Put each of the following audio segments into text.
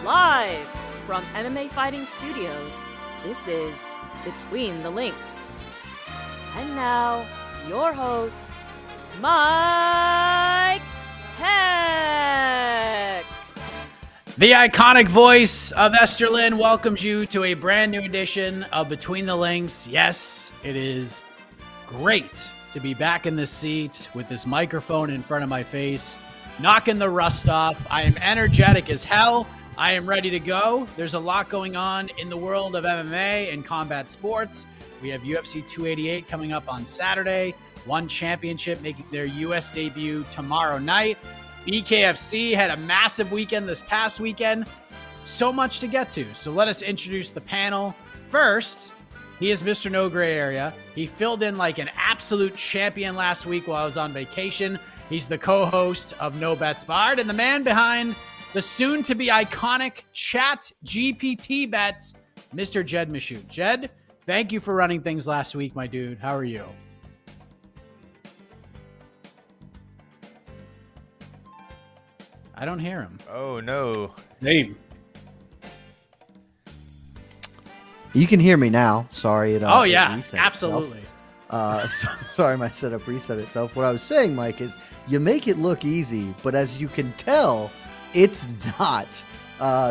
Live from MMA Fighting Studios, this is Between the Links. And now, your host, Mike Heck. The iconic voice of Esterlin welcomes you to a brand new edition of Between the Links. Yes, it is great to be back in this seat with this microphone in front of my face, knocking the rust off. I am energetic as hell. I am ready to go. There's a lot going on in the world of MMA and combat sports. We have UFC 288 coming up on Saturday. One Championship making their US debut tomorrow night. BKFC had a massive weekend this past weekend. So much to get to. So let us introduce the panel. First, he is Mr. No Gray Area. He filled in like an absolute champion last week while I was on vacation. He's the co-host of No Bets Barred and the man behind the soon-to-be iconic Chat GPT bets, Mr. Jed Meshew. Jed, thank you for running things last week, my dude. How are you? I don't hear him. Oh, no. Name. You can hear me now. Sorry. It absolutely. Sorry, my setup reset itself. What I was saying, Mike, is you make it look easy, but as you can tell, it's not.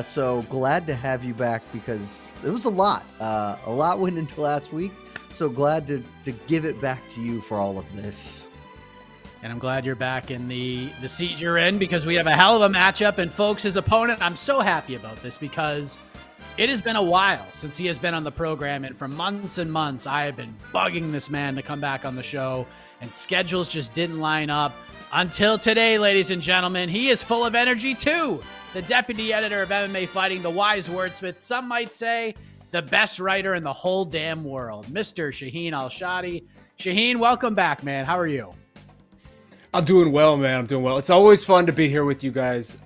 So glad to have you back because it was a lot. A lot went into last week. So glad to give it back to you for all of this. And I'm glad you're back in the seat you're in because we have a hell of a matchup. And folks, his opponent, I'm so happy about this because it has been a while since he has been on the program. And for months and months, I have been bugging this man to come back on the show. And schedules just didn't line up. Until today, ladies and gentlemen, he is full of energy too. The deputy editor of MMA Fighting, the wise wordsmith, some might say the best writer in the whole damn world, Mr. Shaheen Al-Shatti. Shaheen, welcome back, man. How are you? I'm doing well, man. I'm doing well. It's always fun to be here with you guys.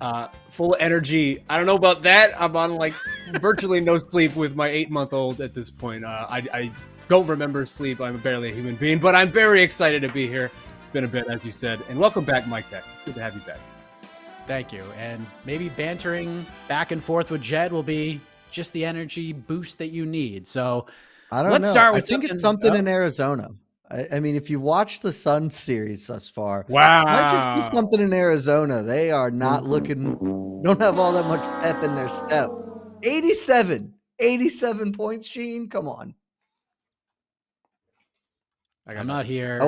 Full of energy. I don't know about that. I'm on like virtually no sleep with my 8-month-old at this point. I don't remember sleep. I'm barely a human being, but I'm very excited to be here. Been a bit, as you said, and welcome back, Mike Tech. It's good to have you back. Thank you. And maybe bantering back and forth with Jed will be just the energy boost that you need. So let's start with it's something in Arizona. I mean, if you watch the Suns series thus far, wow, it might just be something in Arizona. They are not don't have all that much pep in their step. 87 points, Sheen. Come on. I'm not here.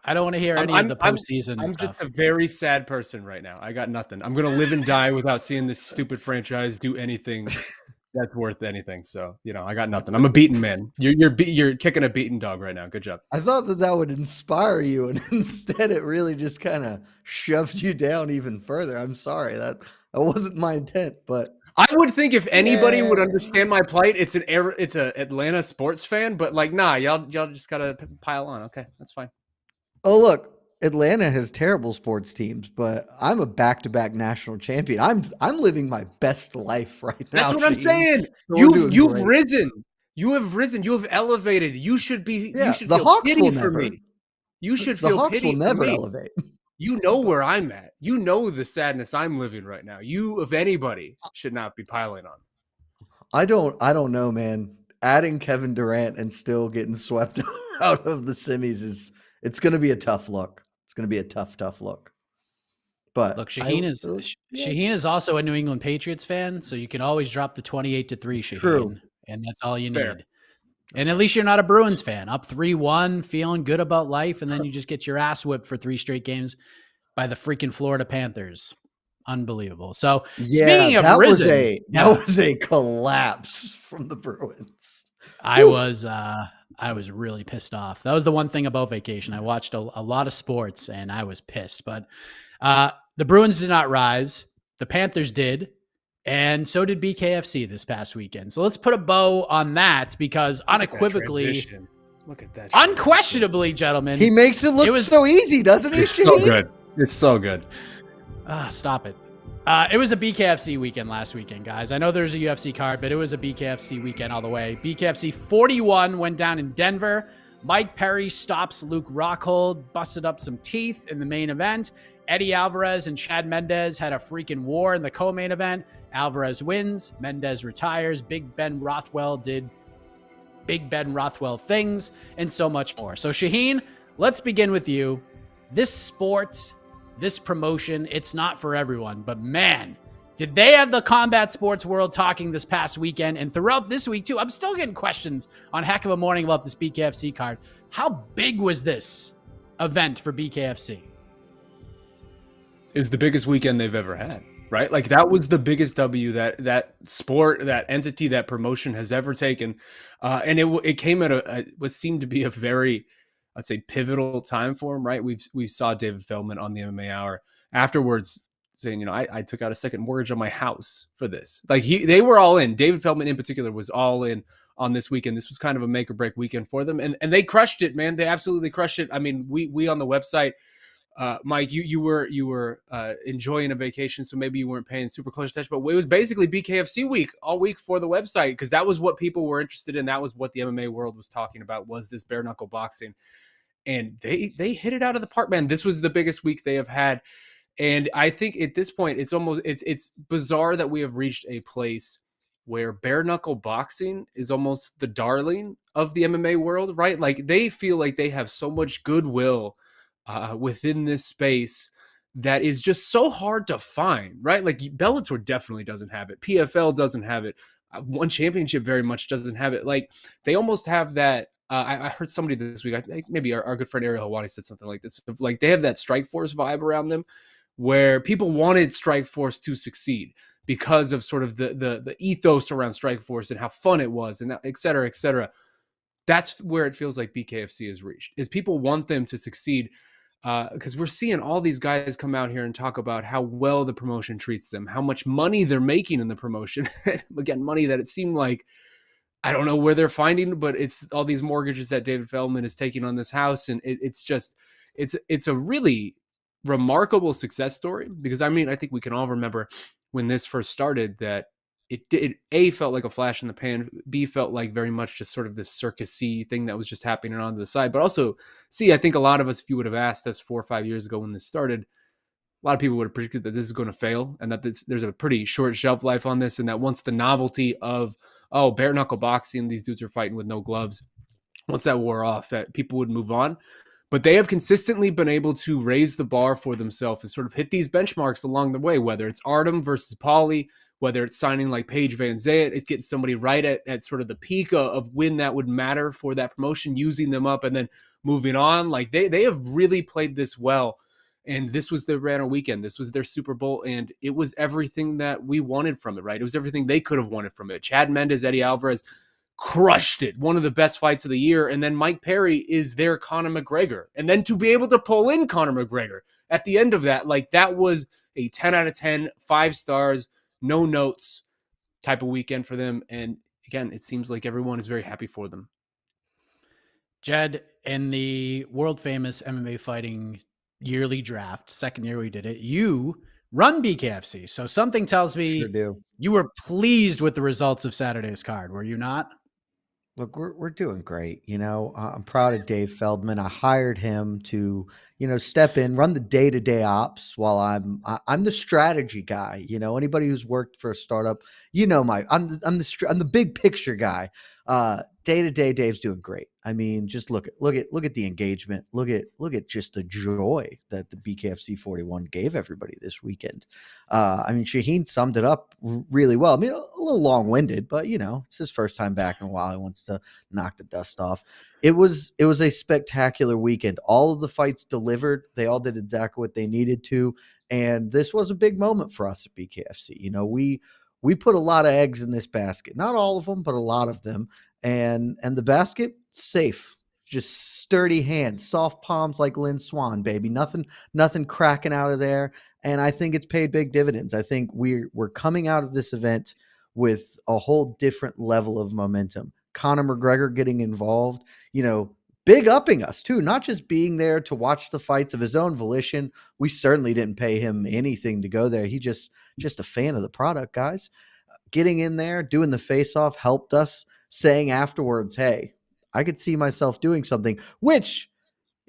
I don't want to hear any of the postseason. I'm just a very sad person right now. I got nothing. I'm gonna live and die without seeing this stupid franchise do anything that's worth anything. So I got nothing. I'm a beaten man. You're kicking a beaten dog right now. Good job. I thought that would inspire you, and instead it really just kind of shoved you down even further. I'm sorry that wasn't my intent, but. I would think if anybody would understand my plight, it's a Atlanta sports fan. But nah, y'all just gotta pile on. Okay, that's fine. Oh look, Atlanta has terrible sports teams, but I'm a back-to-back national champion. I'm living my best life right now. That's what I'm saying. You've risen. You have risen. You have elevated. You should be. Yeah, you should feel pity for me. You should feel Hawks pity will never for me. elevate. You know where I'm at. You know the sadness I'm living right now. You, if anybody, should not be piling on. I don't know, man. Adding Kevin Durant and still getting swept out of the semis it's going to be a tough look. It's going to be a tough look. But look, Shaheen is also a New England Patriots fan, so you can always drop the 28-3, Shaheen. True. And that's all you need. Fair. And at least you're not a Bruins fan. Up 3-1, feeling good about life, and then you just get your ass whipped for 3 straight games by the freaking Florida Panthers. Unbelievable. So speaking of risen, that was a collapse from the Bruins. I was really pissed off. That was the one thing about vacation. I watched a lot of sports, and I was pissed. But the Bruins did not rise. The Panthers did. And so did BKFC this past weekend. So let's put a bow on that because unequivocally, look at that. Unquestionably, gentlemen. He makes it look so easy, doesn't he? It's so good. It's so good. Stop it. It was a BKFC weekend last weekend, guys. I know there's a UFC card, but it was a BKFC weekend all the way. BKFC 41 went down in Denver. Mike Perry stops Luke Rockhold, busted up some teeth in the main event. Eddie Alvarez and Chad Mendez had a freaking war in the co-main event. Alvarez wins, Mendez retires, Big Ben Rothwell did Big Ben Rothwell things, and so much more. So Shaheen, let's begin with you. This sport, this promotion, it's not for everyone, but man, did they have the combat sports world talking this past weekend and throughout this week too. I'm still getting questions on Heck of a Morning about this BKFC card. How big was this event for BKFC? It was the biggest weekend they've ever had, right? Like that was the biggest W that sport, that entity, that promotion has ever taken. And it came at what seemed to be a very, I'd say, pivotal time for him, right? We saw David Feldman on the MMA Hour afterwards saying, I took out a second mortgage on my house for this. Like they were all in. David Feldman in particular was all in on this weekend. This was kind of a make or break weekend for them. And they crushed it, man. They absolutely crushed it. I mean, we on the website, Mike, you were enjoying a vacation, so maybe you weren't paying super close attention, but it was basically BKFC week all week for the website, because that was what people were interested in. That was what the MMA world was talking about, was this bare knuckle boxing. And they hit it out of the park, man. This was the biggest week they have had. And I think at this point, it's bizarre that we have reached a place where bare knuckle boxing is almost the darling of the MMA world, right? Like they feel like they have so much goodwill within this space that is just so hard to find, right? Like Bellator definitely doesn't have it. PFL doesn't have it. One Championship very much doesn't have it. Like they almost have that. I heard somebody this week, I think maybe our good friend Ariel Hawani said something like this. Like they have that Strikeforce vibe around them, where people wanted Strikeforce to succeed because of sort of the ethos around Strikeforce and how fun it was, and et cetera, et cetera. That's where it feels like BKFC has reached, is people want them to succeed, because we're seeing all these guys come out here and talk about how well the promotion treats them, how much money they're making in the promotion. Again, money that it seemed like, I don't know where they're finding, but it's all these mortgages that David Feldman is taking on this house. And it's a really remarkable success story, because I mean, I think we can all remember when this first started that it A, felt like a flash in the pan, B, felt like very much just sort of this circus-y thing that was just happening on the side. But also, C, I think a lot of us, if you would have asked us 4 or 5 years ago when this started, a lot of people would have predicted that this is going to fail, and that there's a pretty short shelf life on this, and that once the novelty of, bare knuckle boxing, these dudes are fighting with no gloves, once that wore off, that people would move on. But they have consistently been able to raise the bar for themselves and sort of hit these benchmarks along the way, whether it's Artem versus Pauly, whether it's signing like Paige Van Zant, it's getting somebody right at sort of the peak of when that would matter for that promotion, using them up and then moving on. Like they have really played this well. And this was their banner weekend. This was their Super Bowl, and it was everything that we wanted from it, right? It was everything they could have wanted from it. Chad Mendez, Eddie Alvarez crushed it. One of the best fights of the year. And then Mike Perry is their Conor McGregor. And then to be able to pull in Conor McGregor at the end of that, like that was a 10 out of 10, 5 stars, no notes type of weekend for them. And again, it seems like everyone is very happy for them. Jed, in the world famous MMA fighting yearly draft, second year we did it, you run BKFC. So something tells me you were pleased with the results of Saturday's card, were you not? Look, we're doing great. I'm proud of Dave Feldman. I hired him to, step in, run the day-to-day ops while I'm the strategy guy. Anybody who's worked for a startup, I'm the big picture guy. Day-to-day, Dave's doing great. I mean, just look at the engagement. Look at just the joy that the BKFC 41 gave everybody this weekend. I mean, Shaheen summed it up really well. I mean, a little long-winded, but it's his first time back in a while. He wants to knock the dust off. It was a spectacular weekend. All of the fights delivered. They all did exactly what they needed to, and this was a big moment for us at BKFC. We put a lot of eggs in this basket. Not all of them, but a lot of them. And the basket, safe, just sturdy hands, soft palms like Lynn Swan, baby. Nothing cracking out of there. And I think it's paid big dividends. I think we're coming out of this event with a whole different level of momentum. Conor McGregor getting involved, big upping us too, not just being there to watch the fights of his own volition. We certainly didn't pay him anything to go there. He just a fan of the product, guys. Getting in there, doing the face-off helped us, saying afterwards, hey, I could see myself doing something, which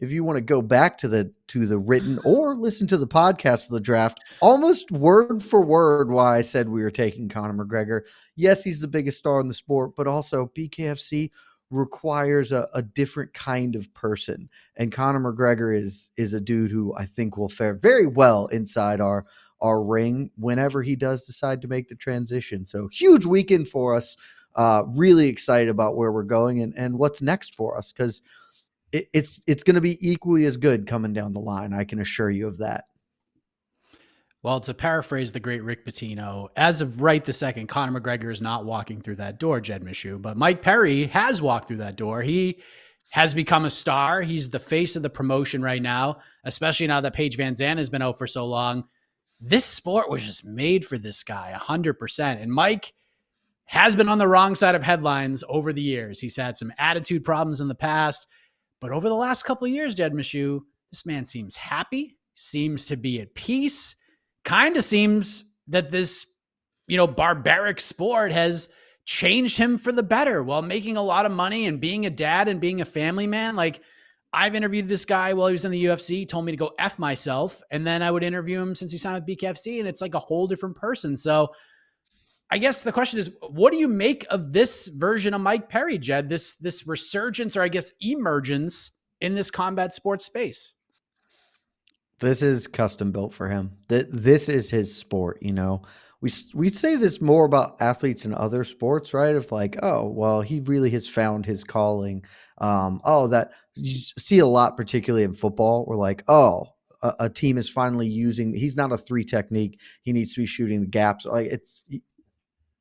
if you want to go back to the written or listen to the podcast of the draft, almost word for word why I said we were taking Conor McGregor. Yes, he's the biggest star in the sport, but also BKFC requires a different kind of person. And Conor McGregor is a dude who I think will fare very well inside our ring whenever he does decide to make the transition. So huge weekend for us. Really excited about where we're going and what's next for us, because it's going to be equally as good coming down the line. I can assure you of that. Well, to paraphrase the great Rick Pitino, as of right this second, Conor McGregor is not walking through that door, Jed Meshew, but Mike Perry has walked through that door. He has become a star. He's the face of the promotion right now, especially now that Paige Van Zandt has been out for so long. This sport was just made for this guy 100%. And Mike has been on the wrong side of headlines over the years. He's had some attitude problems in the past, but over the last couple of years, Jed Meshew, this man seems happy, seems to be at peace, kind of seems that this, barbaric sport has changed him for the better while making a lot of money and being a dad and being a family man. Like, I've interviewed this guy while he was in the UFC, told me to go F myself. And then I would interview him since he signed with BKFC, and it's like a whole different person. So I guess the question is, what do you make of this version of Mike Perry, Jed? This resurgence, or I guess emergence, in this combat sports space? This is custom built for him. This is his sport. We say this more about athletes in other sports, right? Of like, oh, well, he really has found his calling. That you see a lot, particularly in football. We're like, oh, a team is finally using. He's not a 3 technique. He needs to be shooting the gaps. Like,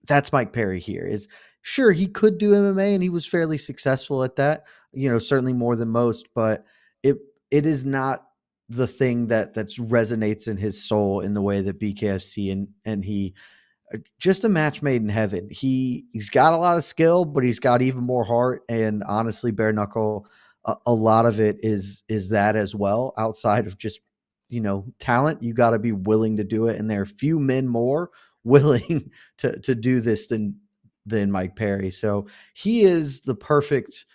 that's Mike Perry here. Is sure he could do MMA and he was fairly successful at that. Certainly more than most, but it is not the thing that resonates in his soul in the way that BKFC and he just a match made in heaven. He's got a lot of skill, but he's got even more heart, and honestly, bare knuckle. A lot of it is that as well. Outside of just talent, you got to be willing to do it, and there are few men more willing to do this than Mike Perry. So he is the perfect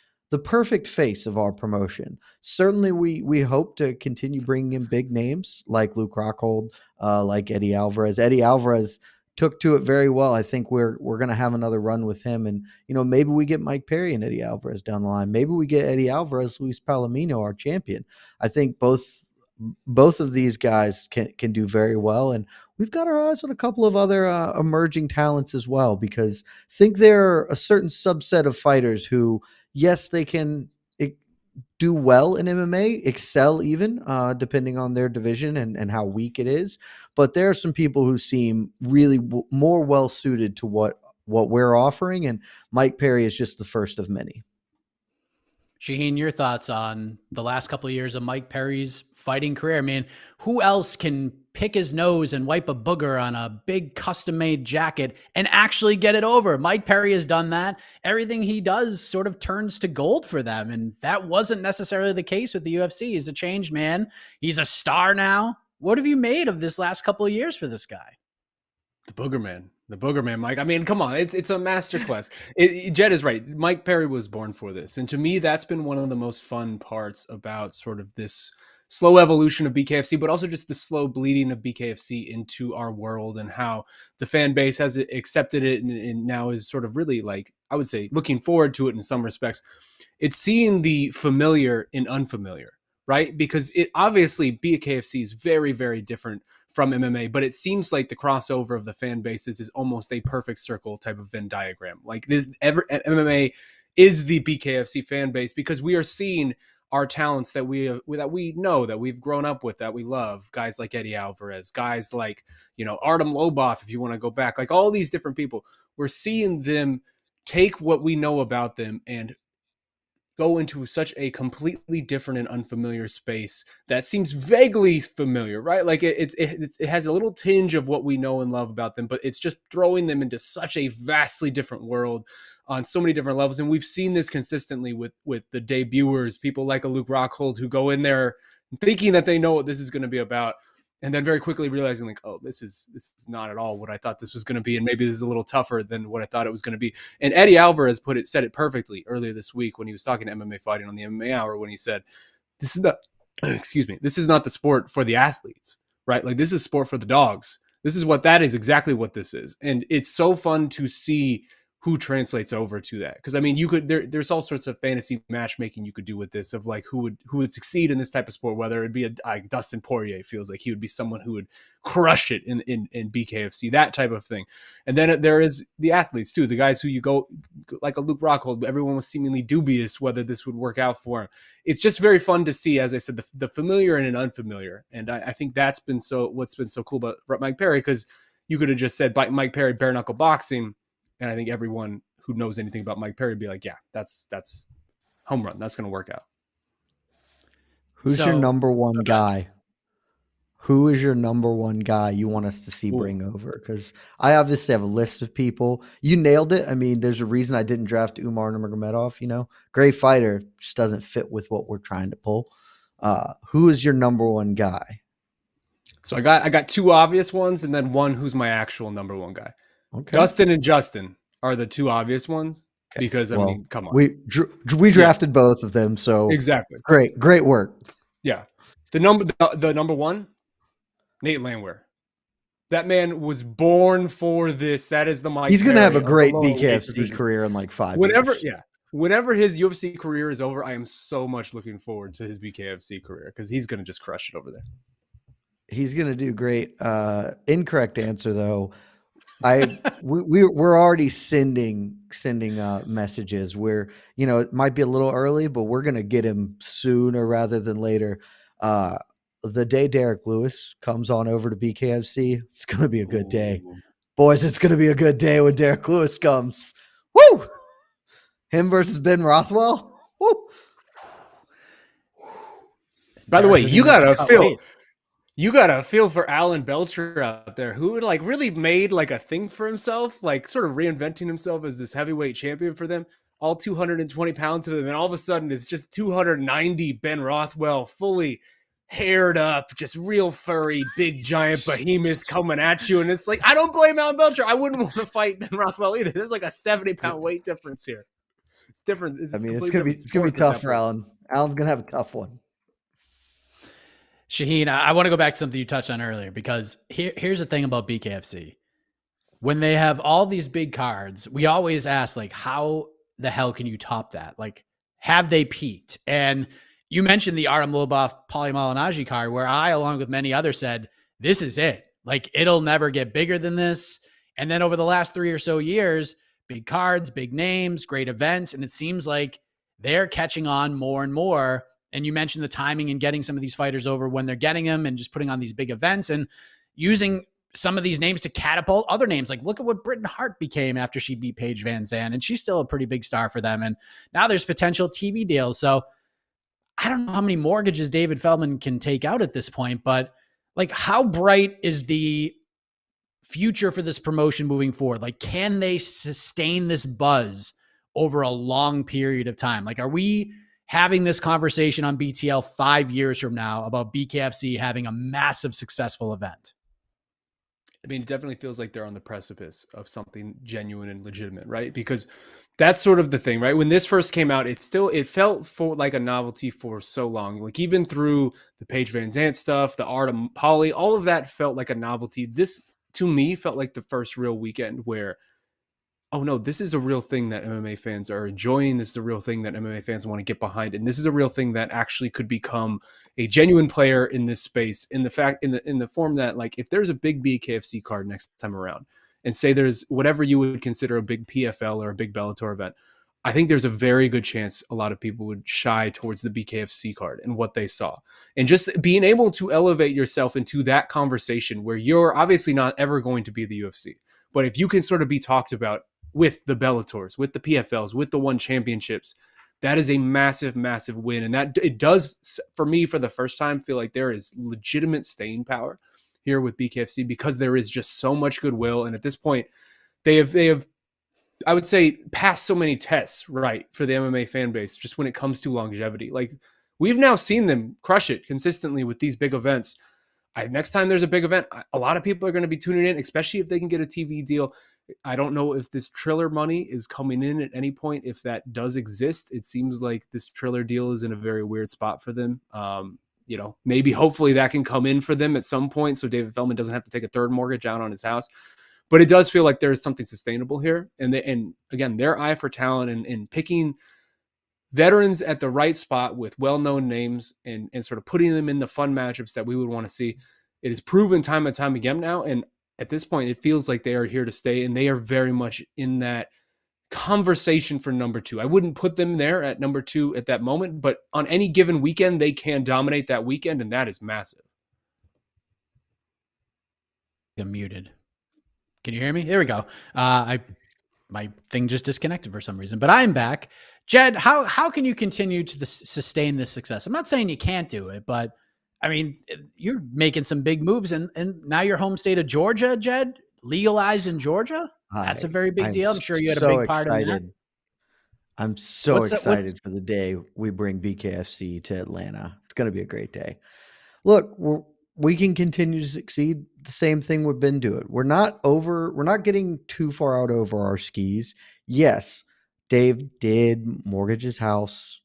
face of our promotion. Certainly we hope to continue bringing in big names like Luke Rockhold, like Eddie Alvarez. Eddie Alvarez took to it very well. I think we're going to have another run with him, and maybe we get Mike Perry and Eddie Alvarez down the line. Maybe we get Eddie Alvarez, Luis Palomino, our champion. I think both of these guys can do very well, and we've got our eyes on a couple of other emerging talents as well, because I think there are a certain subset of fighters who, yes, they can do well in MMA, excel even, depending on their division and how weak it is. But there are some people who seem really more well-suited to what we're offering, and Mike Perry is just the first of many. Shaheen, your thoughts on the last couple of years of Mike Perry's fighting career? I mean, who else can pick his nose and wipe a booger on a big custom-made jacket and actually get it over? Mike Perry has done that. Everything he does sort of turns to gold for them, and that wasn't necessarily the case with the UFC. He's a changed man. He's a star now. What have you made of this last couple of years for this guy? The Booger Man, Mike. I mean, come on, it's a masterclass. Jed is right. Mike Perry was born for this, and to me, that's been one of the most fun parts about sort of this slow evolution of BKFC, but also just the slow bleeding of BKFC into our world, and how the fan base has accepted it and now is sort of really, like, I would say, looking forward to it in some respects. It's seeing the familiar in unfamiliar, right? Because it obviously BKFC is very, very different from MMA, but it seems like the crossover of the fan bases is almost a perfect circle type of Venn diagram. Like, MMA is the BKFC fan base, because we are seeing our talents that we know, that we've grown up with, that we love. Guys like Eddie Alvarez, guys like, Artem Lobov, if you want to go back, like all these different people. We're seeing them take what we know about them and go into such a completely different and unfamiliar space that seems vaguely familiar, right? Like it has a little tinge of what we know and love about them, but it's just throwing them into such a vastly different world on so many different levels. And we've seen this consistently with the debuters, people like a Luke Rockhold, who go in there thinking that they know what this is going to be about, and then very quickly realizing, like, oh, this is not at all what I thought this was going to be, and maybe this is a little tougher than what I thought it was going to be. And Eddie Alvarez said it perfectly earlier this week when he was talking to MMA Fighting on the MMA Hour, when he said, this is not, excuse me, this is not the sport for the athletes, right? Like, this is sport for the dogs. This is what that is, exactly what this is. And it's so fun to see who translates over to that. Because I mean, you could there's all sorts of fantasy matchmaking you could do with this, of like who would succeed in this type of sport. Whether it'd be like Dustin Poirier, feels like he would be someone who would crush it in BKFC, that type of thing. And then there is the athletes too, the guys who you go like a Luke Rockhold. Everyone was seemingly dubious whether this would work out for him. It's just very fun to see, as I said, the familiar and an unfamiliar. And I think that's been what's been so cool about Mike Perry, because you could have just said Mike Perry bare knuckle boxing, and I think everyone who knows anything about Mike Perry would be like, yeah, that's home run. That's going to work out. Who's your number one guy? Who is your number one guy you want us to see bring over? Because I obviously have a list of people. You nailed it. I mean, there's a reason I didn't draft Umar Nurmagomedov. You know, great fighter, just doesn't fit with what we're trying to pull. Who is your number one guy? So I got two obvious ones, and then one who's my actual number one guy. Okay. Dustin and Justin are the two obvious ones, because I mean, come on, we drafted both of them, so exactly. Great work. Yeah, the number one, Nate Landwehr. That man was born for this. That is the Mike. He's going to have a great BKFC career in like 5 years. Yeah. Whenever his UFC career is over, I am so much looking forward to his BKFC career, because he's going to just crush it over there. He's going to do great. Incorrect answer though. We're already sending messages where, you know, it might be a little early, but we're going to get him sooner rather than later. The day Derek Lewis comes on over to BKFC, it's going to be a good day. Boys, it's going to be a good day when Derek Lewis comes. Woo! Him versus Ben Rothwell. Woo! By the way, you got to feel for Alan Belcher out there, who like really made like a thing for himself, like sort of reinventing himself as this heavyweight champion for them, all 220 pounds of them. And all of a sudden it's just 290 Ben Rothwell, fully haired up, just real furry, big giant behemoth coming at you. And it's like, I don't blame Alan Belcher. I wouldn't want to fight Ben Rothwell either. There's like a 70-pound weight difference here. It's different. It's going to be tough for Alan. Alan's going to have a tough one. Shaheen, I want to go back to something you touched on earlier, because here's the thing about BKFC. When they have all these big cards, we always ask, like, how the hell can you top that? Like, have they peaked? And you mentioned the Artem Lobov Paulie Malignaggi card, where I, along with many others, said, this is it. Like, it'll never get bigger than this. And then over the last 3 or so years, big cards, big names, great events. And it seems like they're catching on more and more. And you mentioned the timing and getting some of these fighters over when they're getting them, and just putting on these big events and using some of these names to catapult other names. Like, look at what Britton Hart became after she beat Paige Van Zandt, and she's still a pretty big star for them. And now there's potential TV deals. So I don't know how many mortgages David Feldman can take out at this point, but like, how bright is the future for this promotion moving forward? Like, can they sustain this buzz over a long period of time? Like, are we having this conversation on BTL 5 years from now about BKFC having a massive successful event? I mean, it definitely feels like they're on the precipice of something genuine and legitimate, right? Because that's sort of the thing, right? When this first came out, it felt like a novelty for so long. Like, even through the Paige Van Zandt stuff, the Artem Paulie, all of that felt like a novelty. This, to me, felt like the first real weekend where, oh no, this is a real thing that MMA fans are enjoying. This is a real thing that MMA fans want to get behind. And this is a real thing that actually could become a genuine player in this space, in the form that, like, if there's a big BKFC card next time around, and say there's whatever you would consider a big PFL or a big Bellator event, I think there's a very good chance a lot of people would shy towards the BKFC card and what they saw. And just being able to elevate yourself into that conversation where you're obviously not ever going to be the UFC, but if you can sort of be talked about with the Bellators, with the PFLs, with the One Championships, that is a massive, massive win. And that it does, for me, for the first time, feel like there is legitimate staying power here with BKFC, because there is just so much goodwill. And at this point, they have, I would say, passed so many tests, right, for the MMA fan base, just when it comes to longevity. Like, we've now seen them crush it consistently with these big events. Next time there's a big event, a lot of people are going to be tuning in, especially if they can get a TV deal. I don't know if this Triller money is coming in at any point. If that does exist, it seems like this Triller deal is in a very weird spot for them. Maybe hopefully that can come in for them at some point, so David Feldman doesn't have to take a third mortgage out on his house. But it does feel like there's something sustainable here. And again, their eye for talent and picking veterans at the right spot with well-known names and sort of putting them in the fun matchups that we would want to see. It is proven time and time again now. And at this point, it feels like they are here to stay, and they are very much in that conversation for number 2. I wouldn't put them there at number 2 at that moment, but on any given weekend, they can dominate that weekend, and that is massive. I'm muted. Can you hear me? There we go. My thing just disconnected for some reason, but I'm back. Jed, how can you continue to sustain this success? I'm not saying you can't do it, but I mean, you're making some big moves, and now your home state of Georgia, Jed, legalized in Georgia. That's a very big deal. I'm sure you had a big part in that. I'm so excited for the day we bring BKFC to Atlanta. It's going to be a great day. Look, we can continue to succeed. The same thing we've been doing. We're not getting too far out over our skis. Yes, Dave did mortgage his house.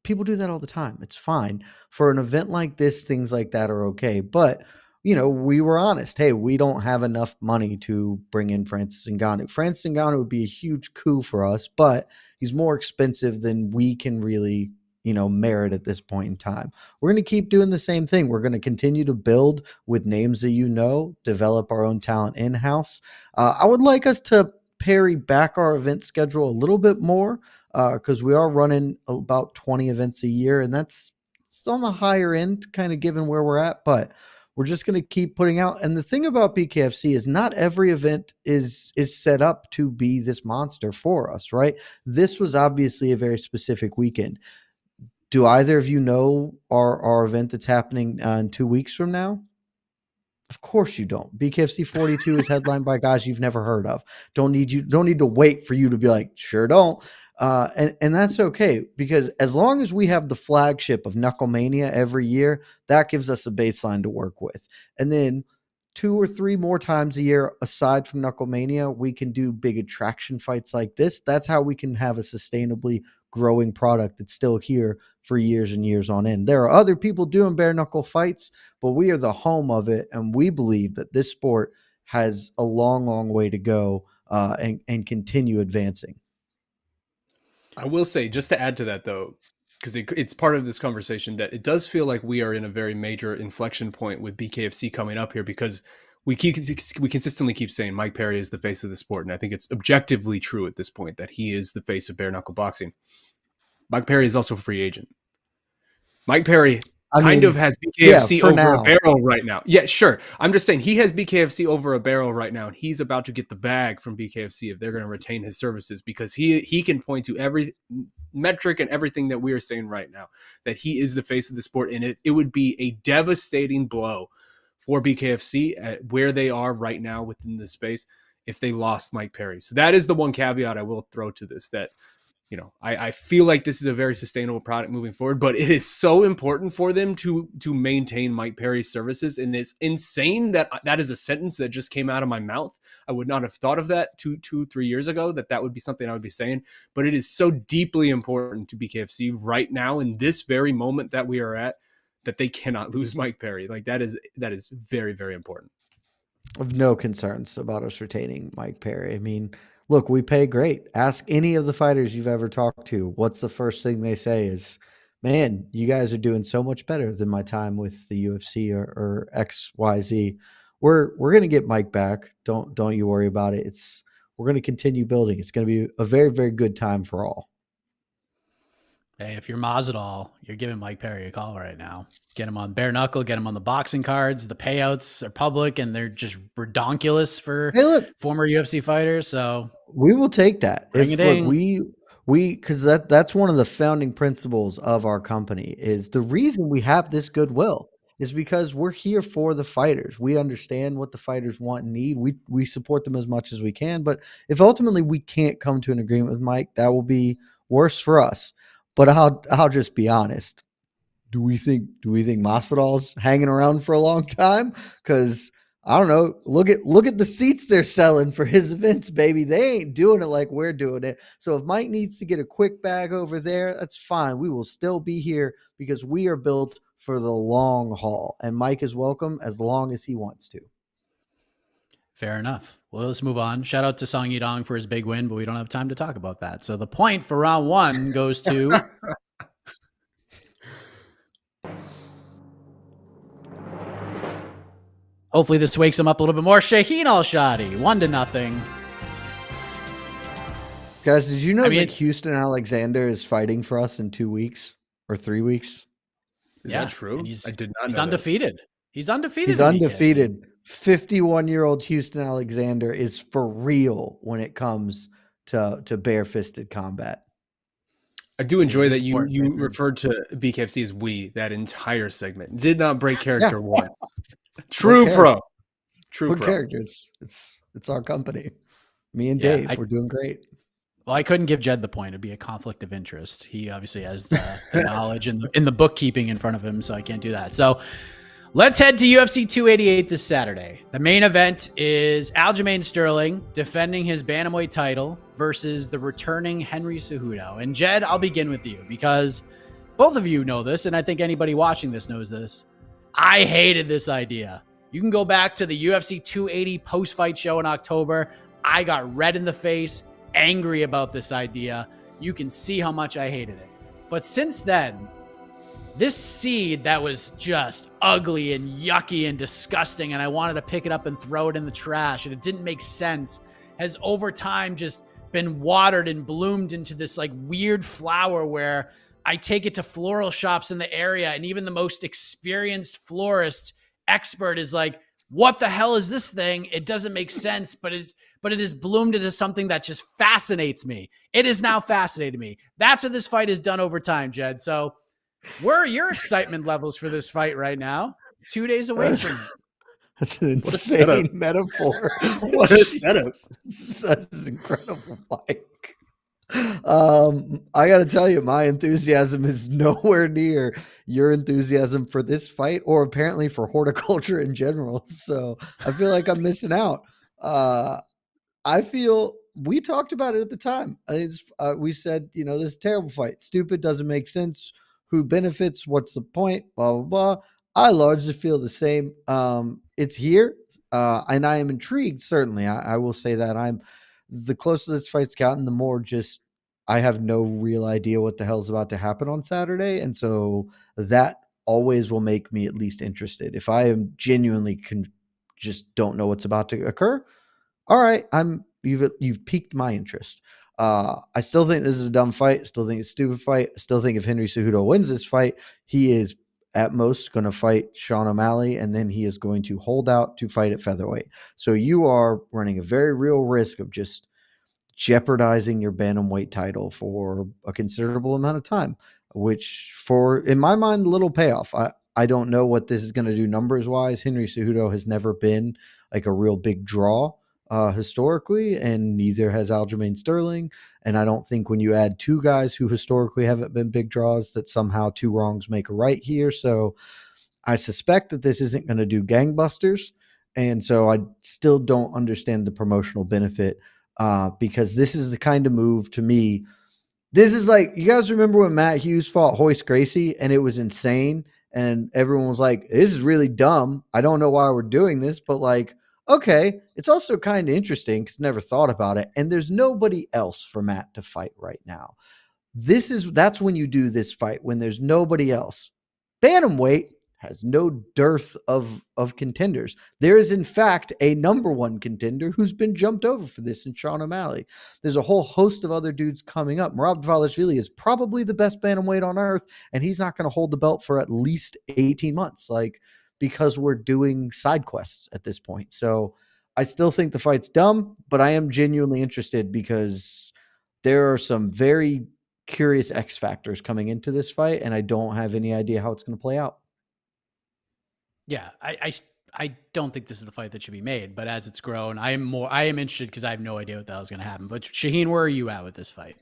People do that all the time. It's fine. For an event like this, things like that are okay. But, we were honest. Hey, we don't have enough money to bring in Francis Ngannou. Francis Ngannou would be a huge coup for us, but he's more expensive than we can really, merit at this point in time. We're going to keep doing the same thing. We're going to continue to build with names that develop our own talent in-house. I would like us to pare back our event schedule a little bit more, because we are running about 20 events a year, and it's on the higher end, kind of given where we're at, but we're just going to keep putting out. And the thing about BKFC is not every event is set up to be this monster for us, right? This was obviously a very specific weekend. Do either of you know our event that's happening in 2 weeks from now? Of course you don't. BKFC 42 is headlined by guys you've never heard of. Don't need to wait for you to be like, sure don't. And that's okay, because as long as we have the flagship of Knucklemania every year, that gives us a baseline to work with. And then 2 or 3 more times a year, aside from Knucklemania, we can do big attraction fights like this. That's how we can have a sustainably growing product that's still here for years and years on end. There are other people doing bare knuckle fights, but we are the home of it, and we believe that this sport has a long, long way to go, and continue advancing. I will say, just to add to that, though, because it's part of this conversation, that it does feel like we are in a very major inflection point with BKFC coming up here, because we consistently keep saying Mike Perry is the face of the sport, and I think it's objectively true at this point that he is the face of bare knuckle boxing. Mike Perry is also a free agent. Mike Perry kind of has BKFC over a barrel right now. Yeah, sure. I'm just saying he has BKFC over a barrel right now, and he's about to get the bag from BKFC if they're going to retain his services, because he can point to every metric and everything that we are saying right now, that he is the face of the sport, and it would be a devastating blow for BKFC at where they are right now within this space if they lost Mike Perry. So that is the one caveat I will throw to this, that I feel like this is a very sustainable product moving forward, but it is so important for them to maintain Mike Perry's services. And it's insane that is a sentence that just came out of my mouth. I would not have thought of that 3 years ago, that would be something I would be saying, but it is so deeply important to BKFC right now in this very moment that we are at, that they cannot lose Mike Perry. Like that is very, very important. I have no concerns about us retaining Mike Perry. I mean, look, we pay great. Ask any of the fighters you've ever talked to. What's the first thing they say is, man, you guys are doing so much better than my time with the UFC or XYZ. We're going to get Mike back. Don't you worry about it. We're going to continue building. It's going to be a very, very good time for all. Hey, if you're Masvidal, you're giving Mike Perry a call right now. Get him on bare knuckle, get him on the boxing cards. The payouts are public and they're just redonkulous for former UFC fighters. So we will take that. Because that's one of the founding principles of our company, is the reason we have this goodwill is because we're here for the fighters. We understand what the fighters want and need. We support them as much as we can. But if ultimately we can't come to an agreement with Mike, that will be worse for us. But I'll just be honest. Do we think Masvidal's hanging around for a long time? Because I don't know. Look at the seats they're selling for his events, baby. They ain't doing it like we're doing it. So if Mike needs to get a quick bag over there, that's fine. We will still be here because we are built for the long haul. And Mike is welcome as long as he wants to. Fair enough. Well, let's move on. Shout out to Song Yidong for his big win, but we don't have time to talk about that. So the point for round one goes to hopefully this wakes him up a little bit more. Shaheen Al-Shatti, 1-0. Guys, did you know that Houston Alexander is fighting for us in 2 weeks or 3 weeks? Is that true? I did not know he's undefeated. That. He's undefeated. He's undefeated. 51-year-old Houston Alexander is for real when it comes to bare-fisted combat. I do enjoy that you referred to BKFC as we that entire segment. Did not break character once. True pro. True pro. Character. It's our company. Me and Dave, we're doing great. Well, I couldn't give Jed the point. It'd be a conflict of interest. He obviously has the knowledge and in the bookkeeping in front of him, so I can't do that. So let's head to UFC 288 this Saturday. The main event is Aljamain Sterling defending his bantamweight title versus the returning Henry Cejudo. And Jed, I'll begin with you because both of you know this, and I think anybody watching this knows this. I hated this idea. You can go back to the UFC 280 post-fight show in October. I got red in the face, angry about this idea. You can see how much I hated it. But since then, this seed that was just ugly and yucky and disgusting, and I wanted to pick it up and throw it in the trash, and it didn't make sense, has over time just been watered and bloomed into this like weird flower where I take it to floral shops in the area, and even the most experienced florist expert is like, what the hell is this thing? It doesn't make sense, but it has bloomed into something that just fascinates me. It is now fascinating me. That's what this fight has done over time, Jed. So where are your excitement levels for this fight right now? 2 days away from it. That's an insane metaphor. What a setup. That's incredible, Mike. I got to tell you, my enthusiasm is nowhere near your enthusiasm for this fight or apparently for horticulture in general. So I feel like I'm missing out. I feel we talked about it at the time. We said, this is a terrible fight. Stupid, doesn't make sense. Who benefits? What's the point? Blah, blah, blah. I largely feel the same. It's here, and I am intrigued, certainly. I will say that I'm the closer this fight's gotten, the more just I have no real idea what the hell's about to happen on Saturday. And so that always will make me at least interested. If I am genuinely just don't know what's about to occur, all right, you've piqued my interest. I still think this is a dumb fight. Still think it's a stupid fight. Still think if Henry Cejudo wins this fight, he is at most going to fight Sean O'Malley, and then he is going to hold out to fight at featherweight. So you are running a very real risk of just jeopardizing your bantamweight title for a considerable amount of time, which in my mind, a little payoff. I don't know what this is going to do numbers wise. Henry Cejudo has never been like a real big draw historically, and neither has Aljamain Sterling. And I don't think when you add two guys who historically haven't been big draws that somehow two wrongs make a right here. So I suspect that this isn't going to do gangbusters. And so I still don't understand the promotional benefit because this is the kind of move to me. This is like, you guys remember when Matt Hughes fought Hoist Gracie and it was insane and everyone was like, this is really dumb. I don't know why we're doing this, but like, okay, it's also kind of interesting because never thought about it. And there's nobody else for Matt to fight right now. That's when you do this fight, when there's nobody else. Bantamweight has no dearth of contenders. There is, in fact, a number one contender who's been jumped over for this in Sean O'Malley. There's a whole host of other dudes coming up. Merab Dvalishvili is probably the best bantamweight on earth, and he's not going to hold the belt for at least 18 months, because we're doing side quests at this point. So I still think the fight's dumb, but I am genuinely interested because there are some very curious X factors coming into this fight, and I don't have any idea how it's going to play out. Yeah, I don't think this is the fight that should be made, but as it's grown, I am interested because I have no idea what the hell is going to happen. But Shaheen, where are you at with this fight?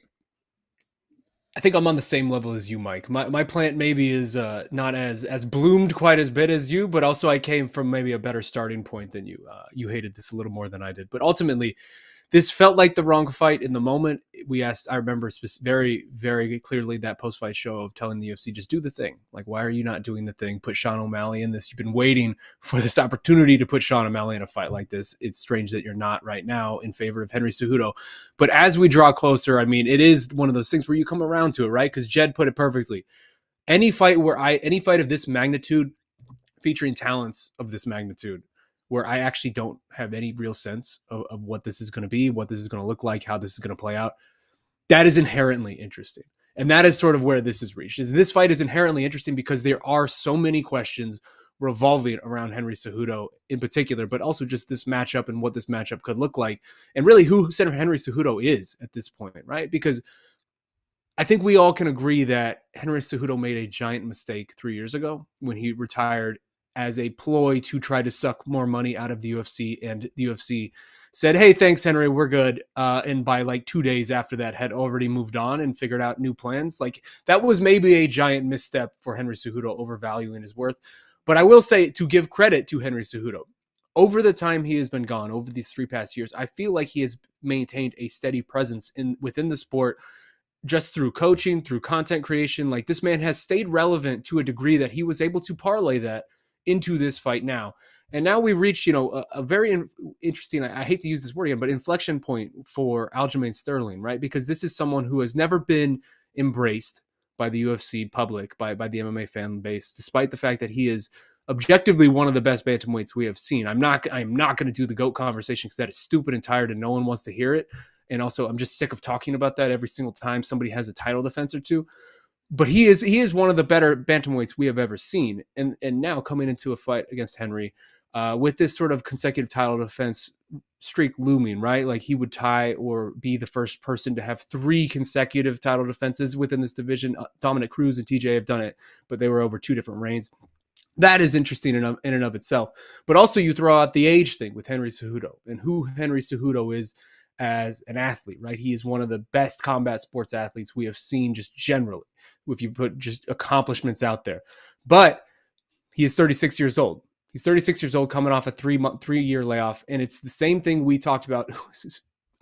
I think I'm on the same level as you, Mike. My plant maybe is not as bloomed quite as bit as you, but also I came from maybe a better starting point than you. You hated this a little more than I did, but ultimately, this felt like the wrong fight in the moment. We asked, I remember very, very clearly that post-fight show of telling the UFC, just do the thing. Like, why are you not doing the thing? Put Sean O'Malley in this. You've been waiting for this opportunity to put Sean O'Malley in a fight like this. It's strange that you're not right now in favor of Henry Cejudo. But as we draw closer, I mean, it is one of those things where you come around to it, right? Because Jed put it perfectly. Any fight of this magnitude, featuring talents of this magnitude, where I actually don't have any real sense of what this is going to be, what this is going to look like, how this is going to play out, that is inherently interesting. And that is sort of where this is reached. Is this fight is inherently interesting because there are so many questions revolving around Henry Cejudo in particular, but also just this matchup and what this matchup could look like, and really who Henry Cejudo is at this point, right? Because I think we all can agree that Henry Cejudo made a giant mistake 3 years ago when he retired as a ploy to try to suck more money out of the UFC, and the UFC said, hey, thanks, Henry, we're good. And by like 2 days after that had already moved on and figured out new plans. Like, that was maybe a giant misstep for Henry Cejudo, overvaluing his worth. But I will say, to give credit to Henry Cejudo, over the time he has been gone, over these 3 past years, I feel like he has maintained a steady presence within the sport, just through coaching, through content creation. Like, this man has stayed relevant to a degree that he was able to parlay that into this fight now. And now we reach, a very interesting, I hate to use this word again, but inflection point for Aljamain Sterling, right? Because this is someone who has never been embraced by the UFC public, by the MMA fan base, despite the fact that he is objectively one of the best bantamweights we have seen. I'm not going to do the GOAT conversation because that is stupid and tired and no one wants to hear it. And also, I'm just sick of talking about that every single time somebody has a title defense or two. But he is one of the better bantamweights we have ever seen. And now coming into a fight against Henry with this sort of consecutive title defense streak looming, right? Like, he would tie or be the first person to have 3 consecutive title defenses within this division. Dominic Cruz and TJ have done it, but they were over 2 different reigns. That is interesting in and of itself. But also, you throw out the age thing with Henry Cejudo and who Henry Cejudo is as an athlete, right? He is one of the best combat sports athletes we have seen just generally, if you put just accomplishments out there. But he is 36 years old. He's 36 years old, coming off a 3-year layoff. And it's the same thing we talked about,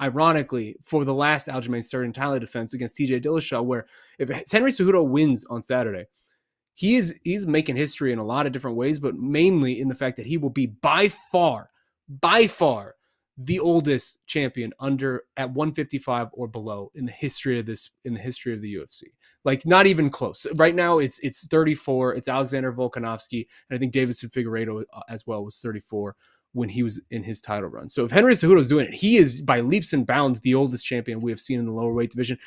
ironically, for the last Aljamain Sterling title defense against TJ Dillashaw, where if Henry Cejudo wins on Saturday, he's making history in a lot of different ways, but mainly in the fact that he will be by far the oldest champion at 155 or below in the history of the UFC. Like, not even close. Right now it's 34. It's Alexander Volkanovski, and I think Deiveson Figueiredo as well was 34 when he was in his title run. So if Henry Cejudo is doing it, he is by leaps and bounds the oldest champion we have seen in the lower weight division.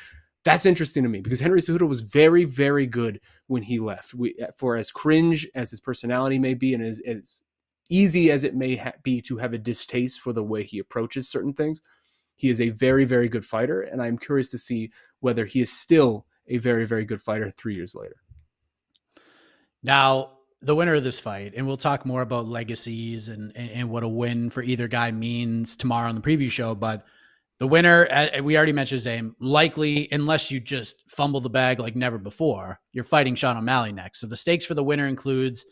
That's interesting to me because Henry Cejudo was very, very good when he left. For as cringe as his personality may be, and as easy as it may be to have a distaste for the way he approaches certain things, he is a very, very good fighter, and I'm curious to see whether he is still a very, very good fighter 3 years later. Now, the winner of this fight, and we'll talk more about legacies and what a win for either guy means tomorrow on the preview show, but the winner, we already mentioned his name, likely, unless you just fumble the bag like never before, you're fighting Sean O'Malley next. So the stakes for the winner includes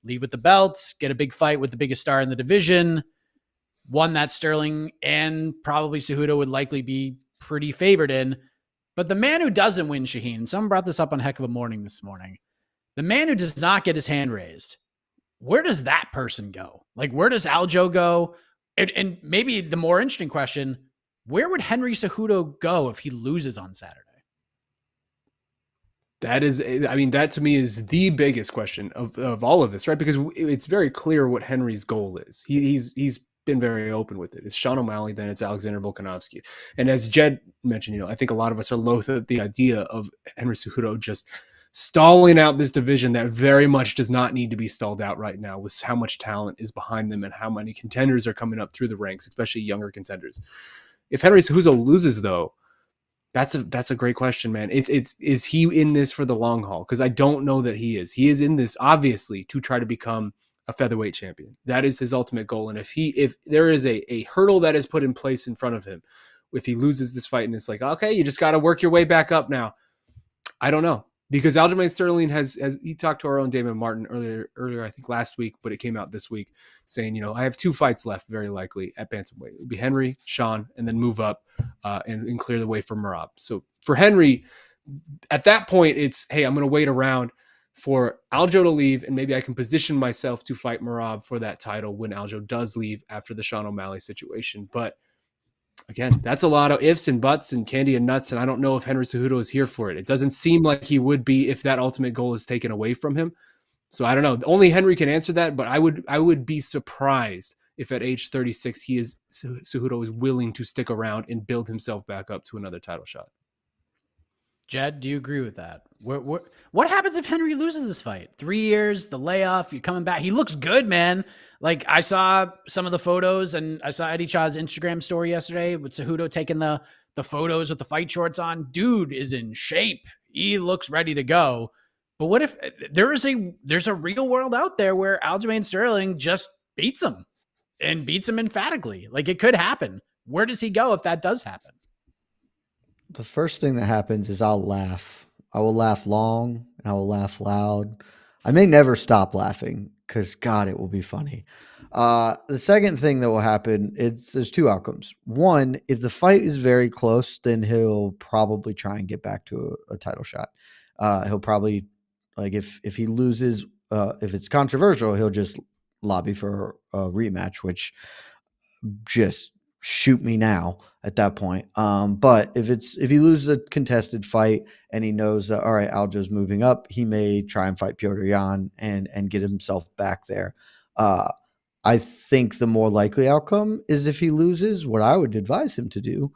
leave with the belts, get a big fight with the biggest star in the division, one that Sterling and probably Cejudo would likely be pretty favored in. But the man who doesn't win, Shaheen, someone brought this up on Heck of a Morning this morning. The man who does not get his hand raised, where does that person go? Like, where does Aljo go? And maybe the more interesting question, where would Henry Cejudo go if he loses on Saturday? That to me is the biggest question of all of this, right? Because it's very clear what Henry's goal is. He's been very open with it. It's Sean O'Malley, then it's Alexander Volkanovski. And as Jed mentioned, I think a lot of us are loath at the idea of Henry Cejudo just stalling out this division that very much does not need to be stalled out right now, with how much talent is behind them and how many contenders are coming up through the ranks, especially younger contenders. If Henry Cejudo loses, though, that's a great question, man. Is he in this for the long haul? Because I don't know that he is. He is in this obviously to try to become a featherweight champion. That is his ultimate goal. And if there is a hurdle that is put in place in front of him, if he loses this fight and it's like, okay, you just got to work your way back up now, I don't know, because Aljamain Sterling has he talked to our own Damon Martin earlier, I think last week, but it came out this week saying, I have 2 fights left, very likely at bantamweight. It would be Henry, Sean, and then move up and clear the way for Merab. So for Henry, at that point, it's, hey, I'm going to wait around for Aljo to leave, and maybe I can position myself to fight Merab for that title when Aljo does leave after the Sean O'Malley situation. But again, that's a lot of ifs and buts and candy and nuts, and I don't know if Henry Cejudo is here for it. It doesn't seem like he would be if that ultimate goal is taken away from him. So I don't know. Only Henry can answer that, but I would be surprised if at age 36 Cejudo is willing to stick around and build himself back up to another title shot. Jed, do you agree with that? What happens if Henry loses this fight? 3 years, the layoff, you're coming back. He looks good, man. Like, I saw some of the photos, and I saw Eddie Cha's Instagram story yesterday with Cejudo taking the photos with the fight shorts on. Dude is in shape. He looks ready to go. But what if there's a real world out there where Aljamain Sterling just beats him and beats him emphatically? Like, it could happen. Where does he go if that does happen? The first thing that happens is I'll laugh. I will laugh long and I will laugh loud. I may never stop laughing because, God, it will be funny. The second thing that will happen, there's 2 outcomes. One, if the fight is very close, then he'll probably try and get back to a title shot. He'll probably, like, if he loses, if it's controversial, he'll just lobby for a rematch, which just shoot me now at that point. But if he loses a contested fight and he knows that, all right, Aljo's moving up, he may try and fight Petr Yan and get himself back there. I think the more likely outcome is if he loses, what I would advise him to do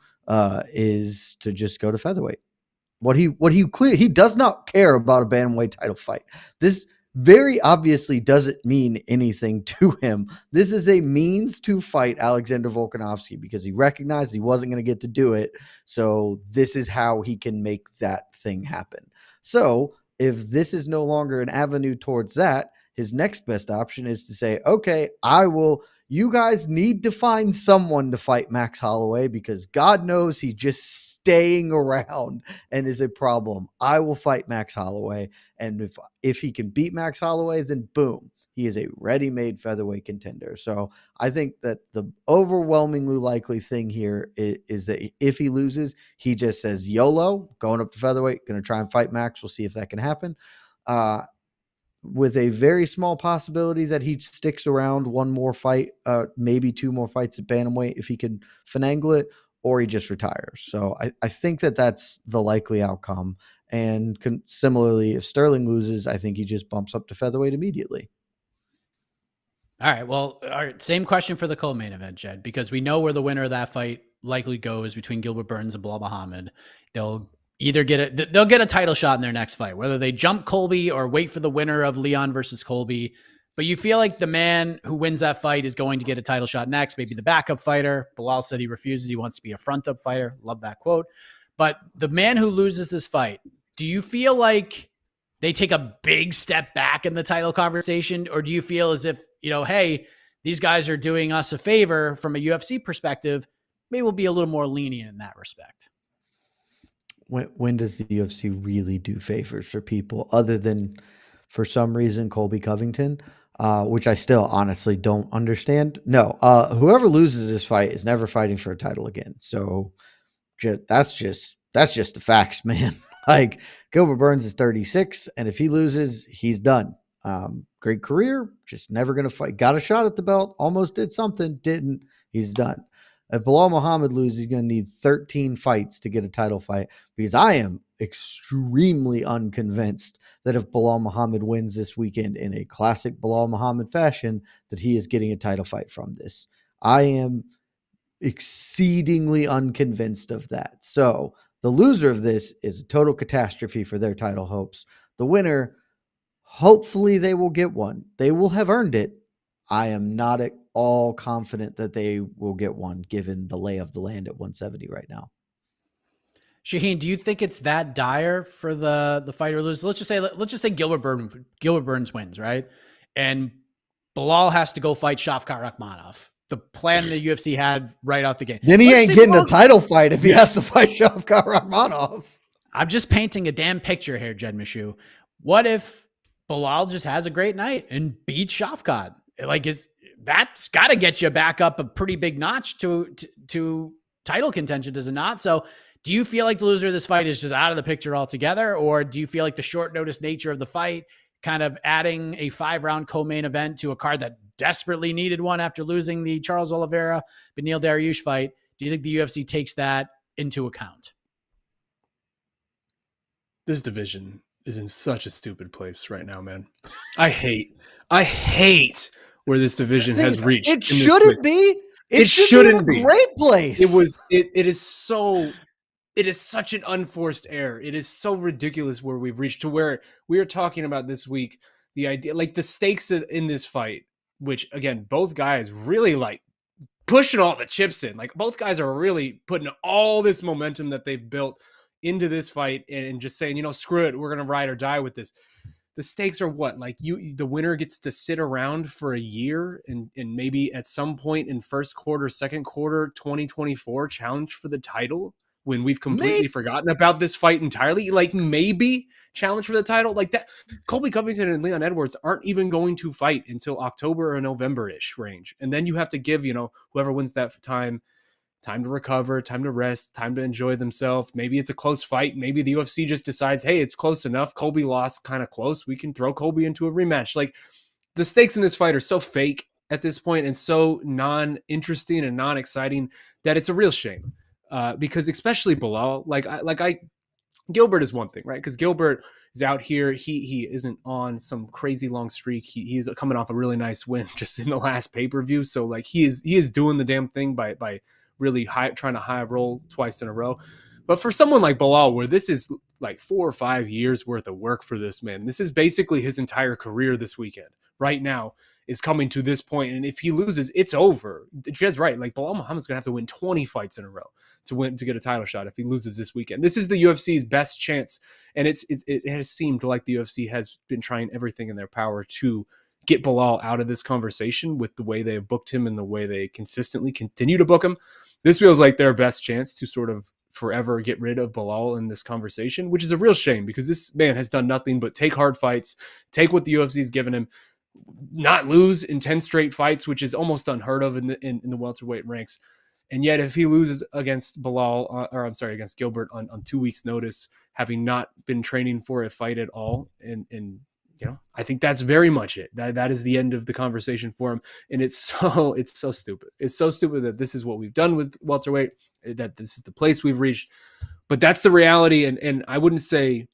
is to just go to featherweight. He does not care about a bantamweight title fight. This very obviously doesn't mean anything to him. This is a means to fight Alexander Volkanovski because he recognized he wasn't going to get to do it. So this is how he can make that thing happen. So if this is no longer an avenue towards that, his next best option is to say, okay, you guys need to find someone to fight Max Holloway because God knows he's just staying around and is a problem. I will fight Max Holloway. And if he can beat Max Holloway, then boom, he is a ready-made featherweight contender. So I think that the overwhelmingly likely thing here is that if he loses, he just says, YOLO, going up to featherweight, going to try and fight Max. We'll see if that can happen. With a very small possibility that he sticks around one more fight, maybe 2 more fights at bantamweight if he can finagle it, or he just retires. So I think that that's the likely outcome. And similarly, if Sterling loses, I think he just bumps up to featherweight immediately. All right. Well, all right. Same question for the co-main event, Jed, because we know where the winner of that fight likely goes between Gilbert Burns and Belal Muhammad. They'll get a title shot in their next fight, whether they jump Colby or wait for the winner of Leon versus Colby. But you feel like the man who wins that fight is going to get a title shot next, maybe the backup fighter. Belal said he refuses. He wants to be a front-up fighter. Love that quote. But the man who loses this fight, do you feel like they take a big step back in the title conversation? Or do you feel as if, hey, these guys are doing us a favor from a UFC perspective, maybe we'll be a little more lenient in that respect? When does the UFC really do favors for people other than, for some reason, Colby Covington, which I still honestly don't understand? No, whoever loses this fight is never fighting for a title again. So that's just the facts, man. Like, Gilbert Burns is 36, and if he loses, he's done. Great career, just never going to fight. Got a shot at the belt, almost did something, didn't. He's done. If Belal Muhammad loses, he's going to need 13 fights to get a title fight, because I am extremely unconvinced that if Belal Muhammad wins this weekend in a classic Belal Muhammad fashion, that he is getting a title fight from this. I am exceedingly unconvinced of that. So the loser of this is a total catastrophe for their title hopes. The winner, hopefully they will get one. They will have earned it. I am not at all confident that they will get one given the lay of the land at 170 right now. Shaheen, do you think it's that dire for the fighter lose? Let's just say Gilbert Burns wins, right? And Belal has to go fight Shavkat Rakhmonov. The plan the UFC had right out the gate. Then he ain't getting a title fight if he has to fight Shavkat Rakhmonov. I'm just painting a damn picture here, Jed Meshew. What if Belal just has a great night and beats Shavkat? Like, that's got to get you back up a pretty big notch to title contention, does it not? So do you feel like the loser of this fight is just out of the picture altogether? Or do you feel like the short notice nature of the fight, kind of adding a 5-round co-main event to a card that desperately needed one after losing the Charles Oliveira, Beneil Dariush fight, do you think the UFC takes that into account? This division is in such a stupid place right now, man. I hate where this division has reached. It shouldn't be. It shouldn't be a great place. It is such an unforced error. It is so ridiculous where we've reached, to where we are talking about this week, the idea, like the stakes in this fight, which again, both guys really like pushing all the chips in. Like both guys are really putting all this momentum that they've built into this fight and just saying, screw it, we're going to ride or die with this. The stakes are what? Like the winner gets to sit around for a year and maybe at some point in first quarter, second quarter, 2024 challenge for the title when we've completely forgotten about this fight entirely. Like maybe challenge for the title like that. Colby Covington and Leon Edwards aren't even going to fight until October or November-ish range. And then you have to give, whoever wins that time to recover, time to rest, time to enjoy themselves. Maybe it's a close fight. Maybe the UFC just decides, hey, it's close enough. Colby lost kind of close. We can throw Colby into a rematch. Like the stakes in this fight are so fake at this point and so non-interesting and non-exciting that it's a real shame. Because especially Belal, Gilbert is one thing, right? Because Gilbert is out here. He isn't on some crazy long streak. He's coming off a really nice win just in the last pay-per-view. So like he is doing the damn thing by really trying to high roll twice in a row. But for someone like Belal, where this is like 4 or 5 years worth of work for this man, this is basically his entire career this weekend right now is coming to this point. And if he loses, it's over. Jed's right. Like Belal Muhammad's going to have to win 20 fights in a row to get a title shot if he loses this weekend. This is the UFC's best chance. And it has seemed like the UFC has been trying everything in their power to get Belal out of this conversation with the way they have booked him and the way they consistently continue to book him. This feels like their best chance to sort of forever get rid of Belal in this conversation, which is a real shame because this man has done nothing but take hard fights, take what the UFC's given him, not lose in 10 straight fights, which is almost unheard of in the welterweight ranks. And yet if he loses against against Gilbert on 2 weeks notice, having not been training for a fight at all, and I think that's very much it. That is the end of the conversation for him. And it's so stupid. It's so stupid that this is what we've done with welterweight, that this is the place we've reached. But that's the reality. And I wouldn't say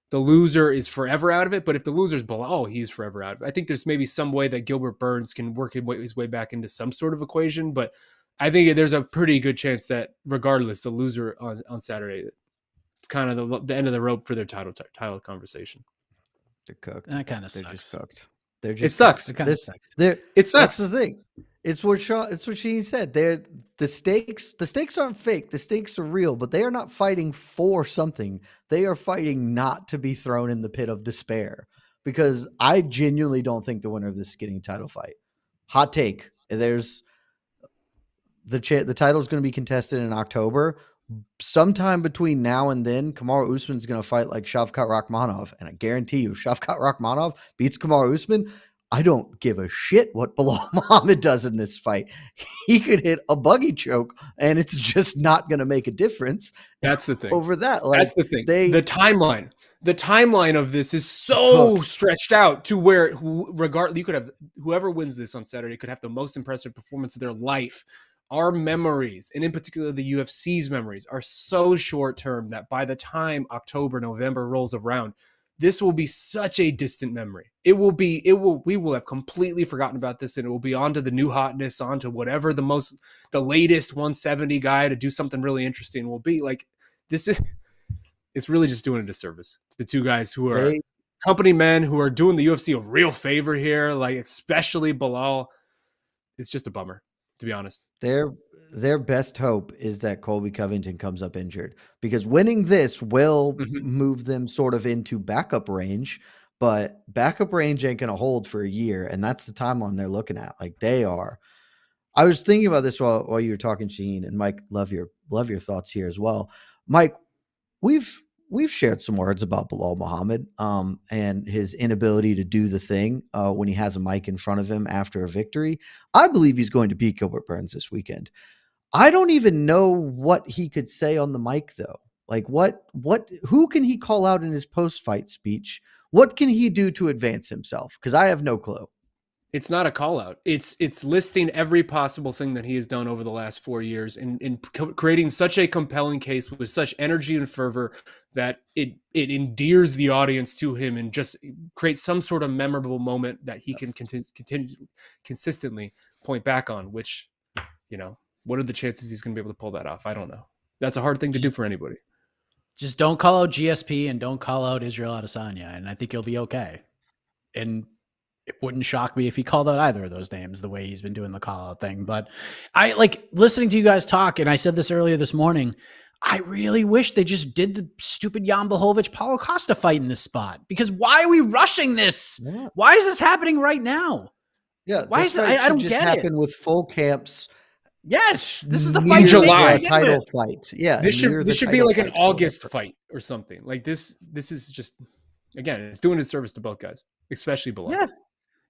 the loser is forever out of it, but if the loser's Belal, he's forever out of it. I think there's maybe some way that Gilbert Burns can work his way back into some sort of equation, but I think there's a pretty good chance that regardless, the loser on Saturday, it's kind of the end of the rope for their title conversation. They're cooked. That kind of They're sucks. just cooked. They're just it sucks. It kind of sucks. It sucks. That's the thing. It's what Shaheen said. The stakes aren't fake. The stakes are real, but they are not fighting for something. They are fighting not to be thrown in the pit of despair. Because I genuinely don't think the winner of this is getting a title fight. Hot take. There's the title is going to be contested in October. Sometime between now and then, Kamaru Usman's going to fight like Shavkat Rakhmonov, and I guarantee you, Shavkat Rakhmonov beats Kamaru Usman. I don't give a shit what Belal Muhammad does in this fight. He could hit a buggy choke, and it's just not going to make a difference. That's the thing. Over that, that's the thing. The timeline of this is so stretched out to where you could have whoever wins this on Saturday could have the most impressive performance of their life. Our memories, and in particular the UFC's memories, are so short-term that by the time October, November rolls around, this will be such a distant memory. We will have completely forgotten about this, and it will be onto the new hotness, onto whatever the latest 170 guy to do something really interesting will be. Like it's really just doing a disservice to the two guys who are company men who are doing the UFC a real favor here, like especially Belal. It's just a bummer, to be honest. Their best hope is that Colby Covington comes up injured, because winning this will move them sort of into backup range, but backup range ain't going to hold for a year. And that's the timeline they're looking at. Like they are. I was thinking about this while you were talking, Shaheen, and Mike, love your thoughts here as well. Mike, we've we've shared some words about Belal Muhammad and his inability to do the thing when he has a mic in front of him after a victory. I believe he's going to beat Gilbert Burns this weekend. I don't even know what he could say on the mic though. Like who can he call out in his post-fight speech? What can he do to advance himself? Because I have no clue. It's not a call out. It's listing every possible thing that he has done over the last 4 years and creating such a compelling case with such energy and fervor that it endears the audience to him and just creates some sort of memorable moment that he can continue consistently point back on, which, what are the chances he's going to be able to pull that off? I don't know. That's a hard thing to do for anybody. Just don't call out GSP and don't call out Israel Adesanya, and I think you'll be okay. And it wouldn't shock me if he called out either of those names the way he's been doing the call out thing. But I like listening to you guys talk, and I said this earlier this morning, I really wish they just did the stupid Jan Blachowicz Paulo Costa fight in this spot, because why are we rushing this? Yeah. Why is this happening right now? Yeah. Why is it? I don't just get happen it. with full camps. Yes, this is the fight July title fight. Yeah, this should be like an August fight or something. Like this is just, again, it's doing a service to both guys, especially Belal. Yeah.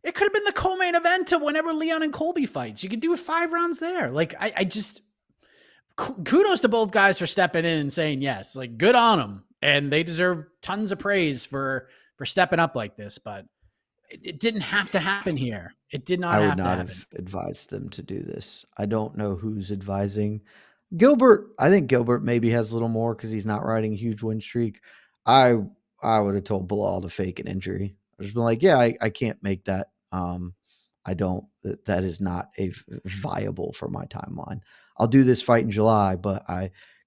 It could have been the co-main event to whenever Leon and Colby fights. You could do 5 rounds there. Like, I just, kudos to both guys for stepping in and saying yes. Like, good on them. And they deserve tons of praise for stepping up like this. But it didn't have to happen here. It did not have to happen. I would not have advised them to do this. I don't know who's advising. Gilbert, I think Gilbert maybe has a little more because he's not riding a huge win streak. I would have told Belal to fake an injury. I've just been like, yeah, I can't make that. I don't, that is not viable for my timeline. I'll do this fight in July, but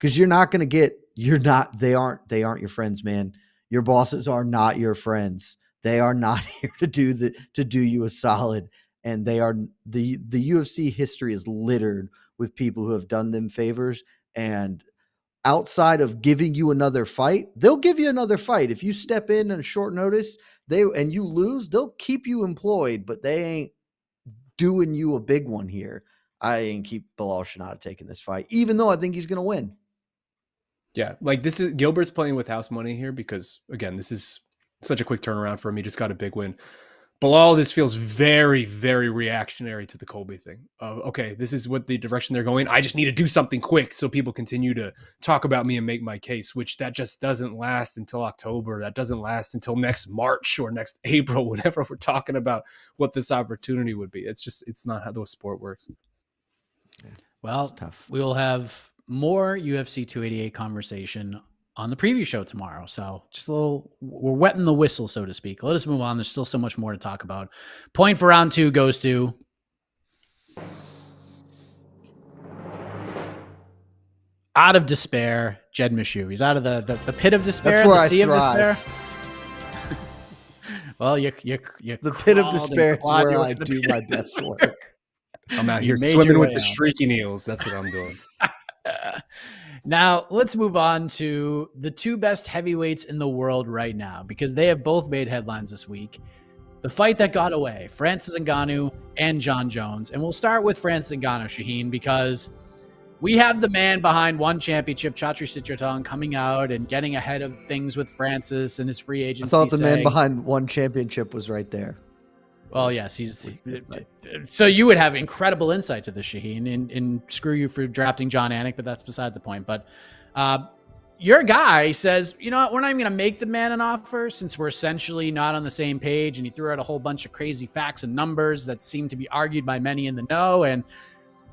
because you're not going to they aren't your friends, man. Your bosses are not your friends. They are not here to do you a solid. And they are, the UFC history is littered with people who have done them favors, and outside of giving you another fight, they'll give you another fight. If you step in on short notice, and you lose, they'll keep you employed, but they ain't doing you a big one here. I ain't keep Belal Shanada taking this fight, even though I think he's going to win. Yeah, like this is Gilbert's playing with house money here because, again, this is such a quick turnaround for him. He just got a big win. Belal, this feels very, very reactionary to the Colby thing. Okay, this is what the direction they're going. I just need to do something quick so people continue to talk about me and make my case, which that just doesn't last until October. That doesn't last until next March or next April, whenever we're talking about what this opportunity would be. It's not how the sport works. Well, we will have more UFC 288 conversation on the preview show tomorrow. So just we're wetting the whistle, so to speak. Let us move on. There's still so much more to talk about. Point for round 2 goes to out of despair, Jed Meshew. He's out of the pit of despair, the sea of despair. Well, you the pit of despair is where I do my best work. I'm out here swimming with the streaky eels. That's what I'm doing. Now, let's move on to the 2 best heavyweights in the world right now, because they have both made headlines this week. The fight that got away, Francis Ngannou and Jon Jones. And we'll start with Francis Ngannou, Shaheen, because we have the man behind one championship, Chatri Sityodtong, coming out and getting ahead of things with Francis and his free agency. I thought the man behind one championship was right there. Well, yes, so you would have incredible insight to this, Shaheen, and screw you for drafting John Anik, but that's beside the point. But your guy says, you know what, we're not even going to make the man an offer since we're essentially not on the same page. And he threw out a whole bunch of crazy facts and numbers that seem to be argued by many in the know. And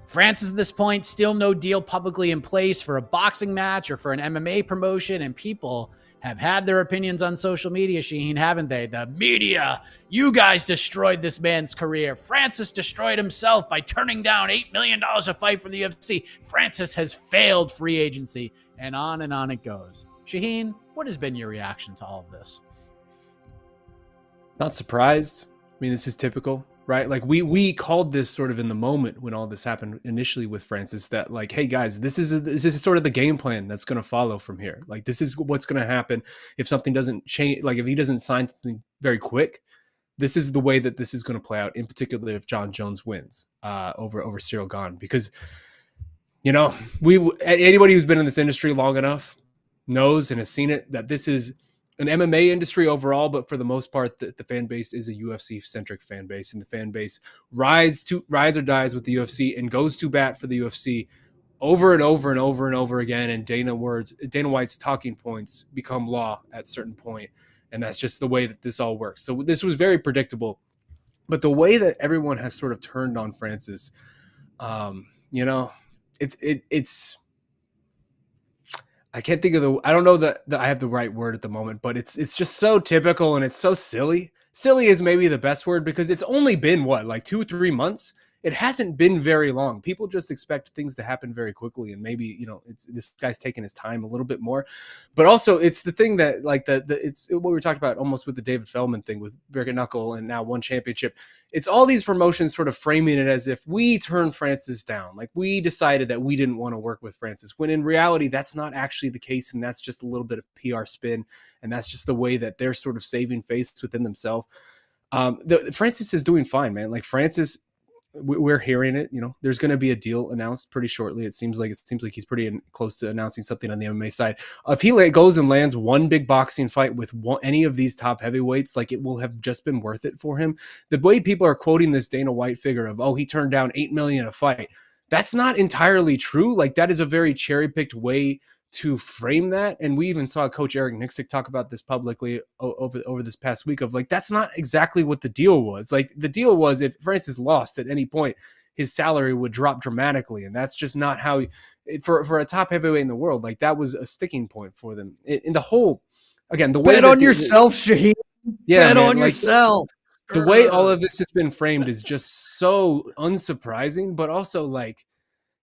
Francis, at this point, still no deal publicly in place for a boxing match or for an MMA promotion, and people have had their opinions on social media, Shaheen, haven't they? The media, you guys destroyed this man's career. Francis destroyed himself by turning down $8 million a fight from the UFC. Francis has failed free agency, and on it goes. Shaheen, what has been your reaction to all of this? Not surprised. I mean, this is typical, right? Like we called this sort of in the moment when all this happened initially with Francis, that like, hey guys, this is sort of the game plan that's going to follow from here. Like, this is what's going to happen if something doesn't change. Like, if he doesn't sign something very quick, this is the way that this is going to play out. In particular, if Jon Jones wins over Cyril Gane, because anybody who's been in this industry long enough knows and has seen it, that this is an MMA industry overall, but for the most part, the fan base is a UFC centric fan base, and the fan base rides or dies with the UFC and goes to bat for the UFC over and over and over and over again. And Dana White's talking points become law at a certain point, and that's just the way that this all works. So this was very predictable, but the way that everyone has sort of turned on Francis, it's I can't think of I don't know that I have the right word at the moment, but it's just so typical, and it's so silly. Silly is maybe the best word, because it's only been like 2-3 months. It hasn't been very long. People just expect things to happen very quickly, and maybe, this guy's taking his time a little bit more. But also, it's the thing that it's what we were talking about almost with the David Feldman thing with Bare Knuckle and now One Championship. It's all these promotions sort of framing it as if we turned Francis down, like we decided that we didn't want to work with Francis, when in reality that's not actually the case, and that's just a little bit of PR spin, and that's just the way that they're sort of saving face within themselves. Francis is doing fine, man. Like Francis, we're hearing it. There's going to be a deal announced pretty shortly. It seems like he's pretty close to announcing something on the MMA side. If he goes and lands one big boxing fight with any of these top heavyweights, like, it will have just been worth it for him. The way people are quoting this Dana White figure of, he turned down $8 million a fight, that's not entirely true. Like, that is a very cherry-picked way to frame that. And we even saw Coach Eric Nixick talk about this publicly over this past week of, like, that's not exactly what the deal was. Like, the deal was if Francis lost at any point, his salary would drop dramatically. And that's just not how for a top heavyweight in the world, like, that was a sticking point for them in the whole, again, the way bet on yourself, Shaheen. Yeah, bet on yourself. The way all of this has been framed is just so unsurprising, but also, like,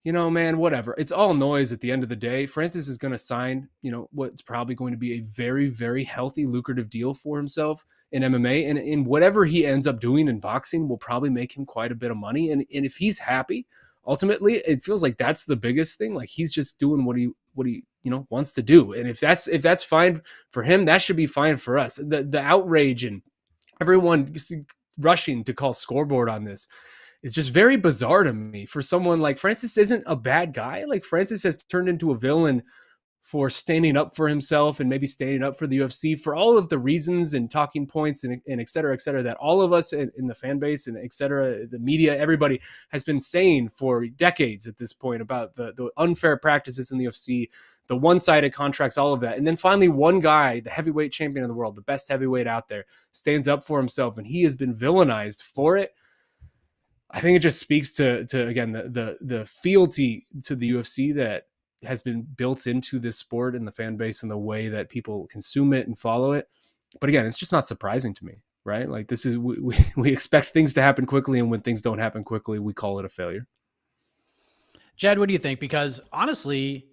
man, whatever. It's all noise at the end of the day. Francis is going to sign, what's probably going to be a very, very healthy, lucrative deal for himself in MMA. And in whatever he ends up doing in boxing will probably make him quite a bit of money. And if he's happy, ultimately, it feels like that's the biggest thing. Like, he's just doing what he wants to do. And if that's fine for him, that should be fine for us. The outrage and everyone rushing to call scoreboard on this is just very bizarre to me. For someone like Francis isn't a bad guy. Like, Francis has turned into a villain for standing up for himself and maybe standing up for the UFC for all of the reasons and talking points and et cetera, that all of us in the fan base and et cetera, the media, everybody has been saying for decades at this point about the unfair practices in the UFC, the one-sided contracts, all of that. And then finally, one guy, the heavyweight champion of the world, the best heavyweight out there, stands up for himself, and he has been villainized for it. I think it just speaks to again, the fealty to the UFC that has been built into this sport and the fan base and the way that people consume it and follow it. But again, it's just not surprising to me, right? Like, this is, we expect things to happen quickly, and when things don't happen quickly, we call it a failure. Jed, what do you think? Because honestly,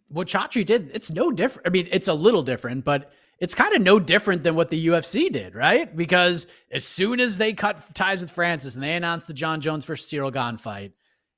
what Chachi did, it's no different. I mean, it's a little different, but it's kind of no different than what the UFC did, right? Because as soon as they cut ties with Francis and they announced the Jon Jones versus Cyril Gane fight,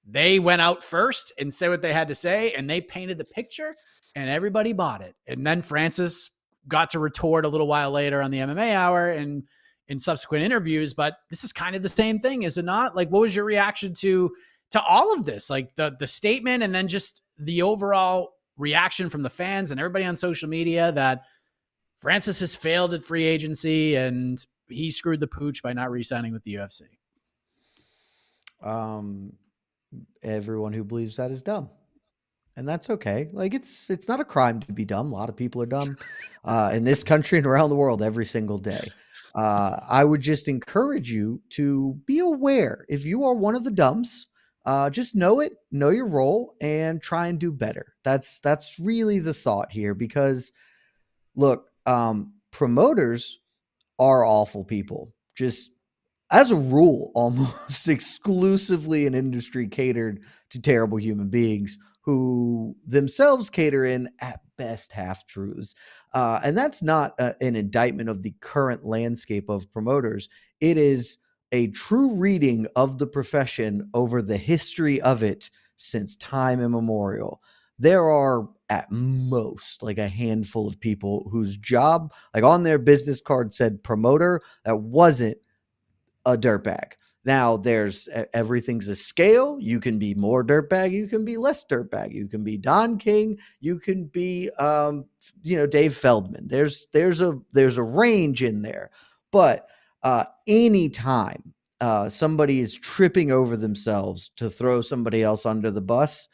they went out first and said what they had to say, and they painted the picture, and everybody bought it. And then Francis got to retort a little while later on the MMA Hour and in subsequent interviews. But this is kind of the same thing, is it not? Like, what was your reaction to all of this? Like the statement, and then just the overall reaction from the fans and everybody on social media that Francis has failed at free agency and he screwed the pooch by not re-signing with the UFC. Everyone who believes that is dumb, and that's okay. Like, it's not a crime to be dumb. A lot of people are dumb in this country and around the world every single day. I would just encourage you to be aware. If you are one of the dumbs, just know it, know your role, and try and do better. That's really the thought here, because look, promoters are awful people. Just as a rule, almost exclusively an industry catered to terrible human beings who themselves cater in, at best, half-truths. And that's not an indictment of the current landscape of promoters. It is a true reading of the profession over the history of it since time immemorial. There are at most like a handful of people whose job, like on their business card, said promoter, that wasn't a dirtbag. Now there's everything's a scale. You can be more dirtbag, you can be less dirtbag, you can be Don King, you can be Dave Feldman. There's a range in there. But anytime somebody is tripping over themselves to throw somebody else under the bus,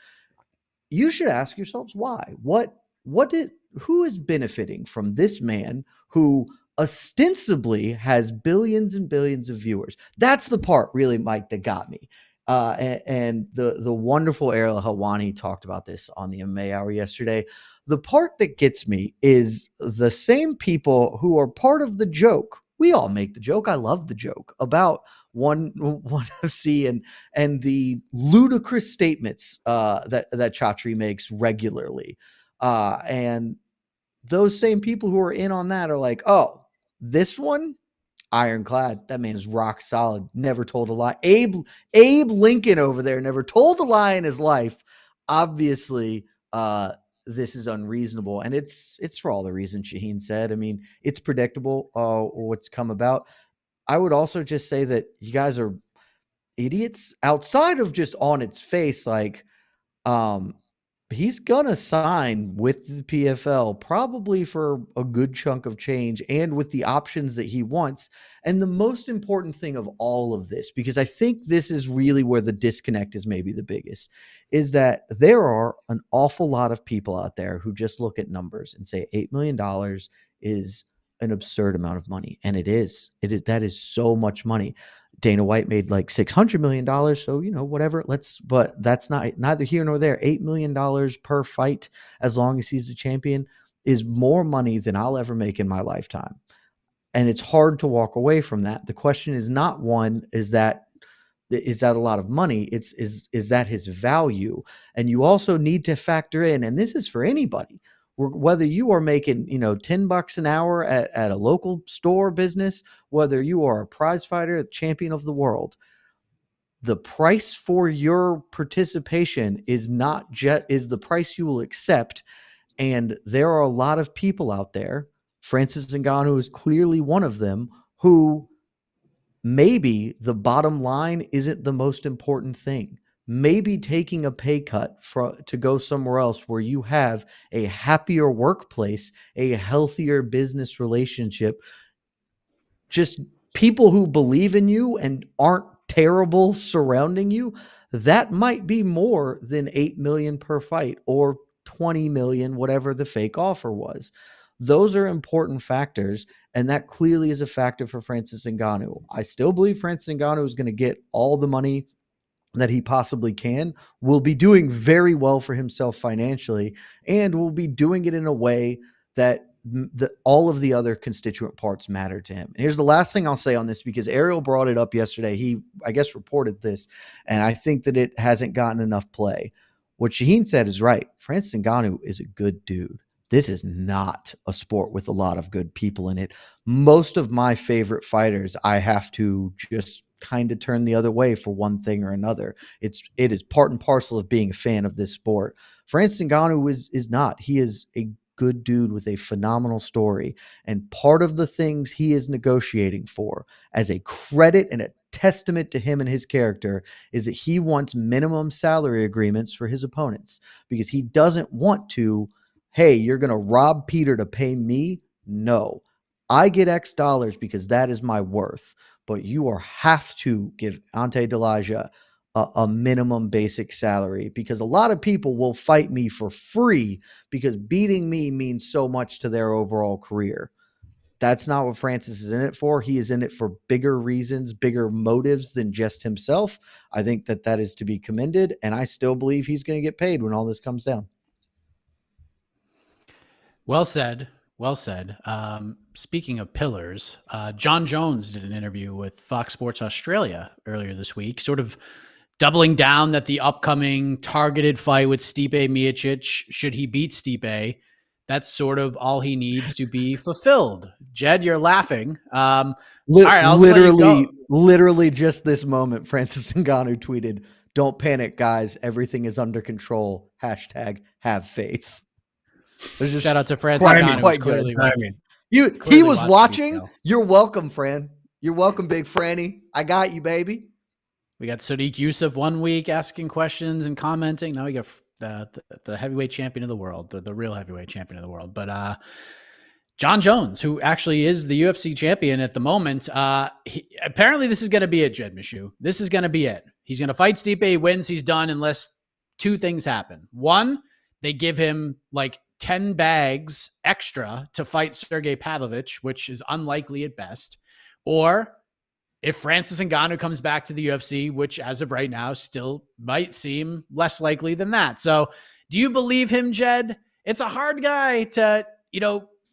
you should ask yourselves why. Who is benefiting from this man who ostensibly has billions and billions of viewers? That's the part really, Mike, that got me. And the wonderful Ariel Helwani talked about this on the MMA Hour yesterday. The part that gets me is the same people who are part of the joke. We all make the joke. I love the joke about one FC and the ludicrous statements that Chatri makes regularly. And those same people who are in on that are like, oh, this one, ironclad. That man is rock solid. Never told a lie. Abe Lincoln over there never told a lie in his life. Obviously, this is unreasonable, and it's for all the reasons Shaheen said. I mean, it's predictable what's come about. I would also just say that you guys are idiots outside of just on its face. Like, he's gonna sign with the PFL probably for a good chunk of change and with the options that he wants. And the most important thing of all of this, because I think this is really where the disconnect is maybe the biggest, is that there are an awful lot of people out there who just look at numbers and say $8 million is an absurd amount of money. And it is. That is so much money. Dana White made like $600 million. So, whatever, but that's neither here nor there. $8 million per fight, as long as he's the champion, is more money than I'll ever make in my lifetime. And it's hard to walk away from that. The question is not one, is that a lot of money? Is that his value? And you also need to factor in, and this is for anybody, whether you are making, $10 an hour at a local store business, whether you are a prize fighter, champion of the world, the price for your participation is the price you will accept. And there are a lot of people out there, Francis Ngannou is clearly one of them, who maybe the bottom line isn't the most important thing. Maybe taking a pay cut to go somewhere else where you have a happier workplace, a healthier business relationship, just people who believe in you and aren't terrible surrounding you, that might be more than 8 million per fight or 20 million, whatever the fake offer was. Those are important factors, and that clearly is a factor for Francis Ngannou. I still believe Francis Ngannou is going to get all the money that he possibly can, will be doing very well for himself financially, and will be doing it in a way that all of the other constituent parts matter to him. And here's the last thing I'll say on this, because Ariel brought it up yesterday. He, I guess, reported this, and I think that it hasn't gotten enough play. What Shaheen said is right. Francis Ngannou is a good dude. This is not a sport with a lot of good people in it. Most of my favorite fighters, I have to just kind of turn the other way for one thing or another. It is part and parcel of being a fan of this sport. Francis Ngannou is not. He is a good dude with a phenomenal story. And part of the things he is negotiating for, as a credit and a testament to him and his character, is that he wants minimum salary agreements for his opponents, because he doesn't want to, hey, you're going to rob Peter to pay me. No, I get X dollars because that is my worth. But you have to give Ante Delaja a minimum basic salary, because a lot of people will fight me for free because beating me means so much to their overall career. That's not what Francis is in it for. He is in it for bigger reasons, bigger motives than just himself. I think that is to be commended, and I still believe he's going to get paid when all this comes down. Well said. Well said. Speaking of pillars, Jon Jones did an interview with Fox Sports Australia earlier this week, sort of doubling down that the upcoming targeted fight with Stipe Miocic, should he beat Stipe, that's sort of all he needs to be fulfilled. Jed, you're laughing. All right, literally just this moment, Francis Ngannou tweeted, "Don't panic, guys. Everything is under control. #have faith." Just shout out to Francis Ngannou. Clearly, he was watching. You're welcome, Fran. You're welcome, Big Franny. I got you, baby. We got Sadiq Yusuf 1 week asking questions and commenting. Now we got the heavyweight champion of the world, the real heavyweight champion of the world. But Jon Jones, who actually is the UFC champion at the moment, apparently this is going to be it, Jed Meshew. This is going to be it. He's going to fight Stipe. He wins. He's done unless two things happen. One, they give him like 10 bags extra to fight Sergey Pavlovich, which is unlikely at best. Or if Francis Ngannou comes back to the UFC, which as of right now still might seem less likely than that. So do you believe him, Jed? It's a hard guy to,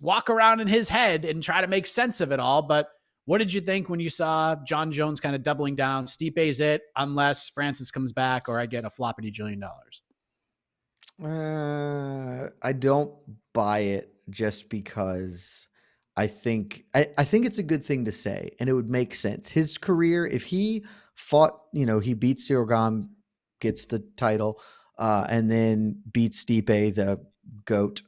walk around in his head and try to make sense of it all. But what did you think when you saw Jon Jones kind of doubling down? Stipe's it unless Francis comes back or I get a floppity $1 jillion. I don't buy it just because I think it's a good thing to say, and it would make sense. His career, if he fought, he beats Ciryl, gets the title, and then beats Stipe, the GOAT.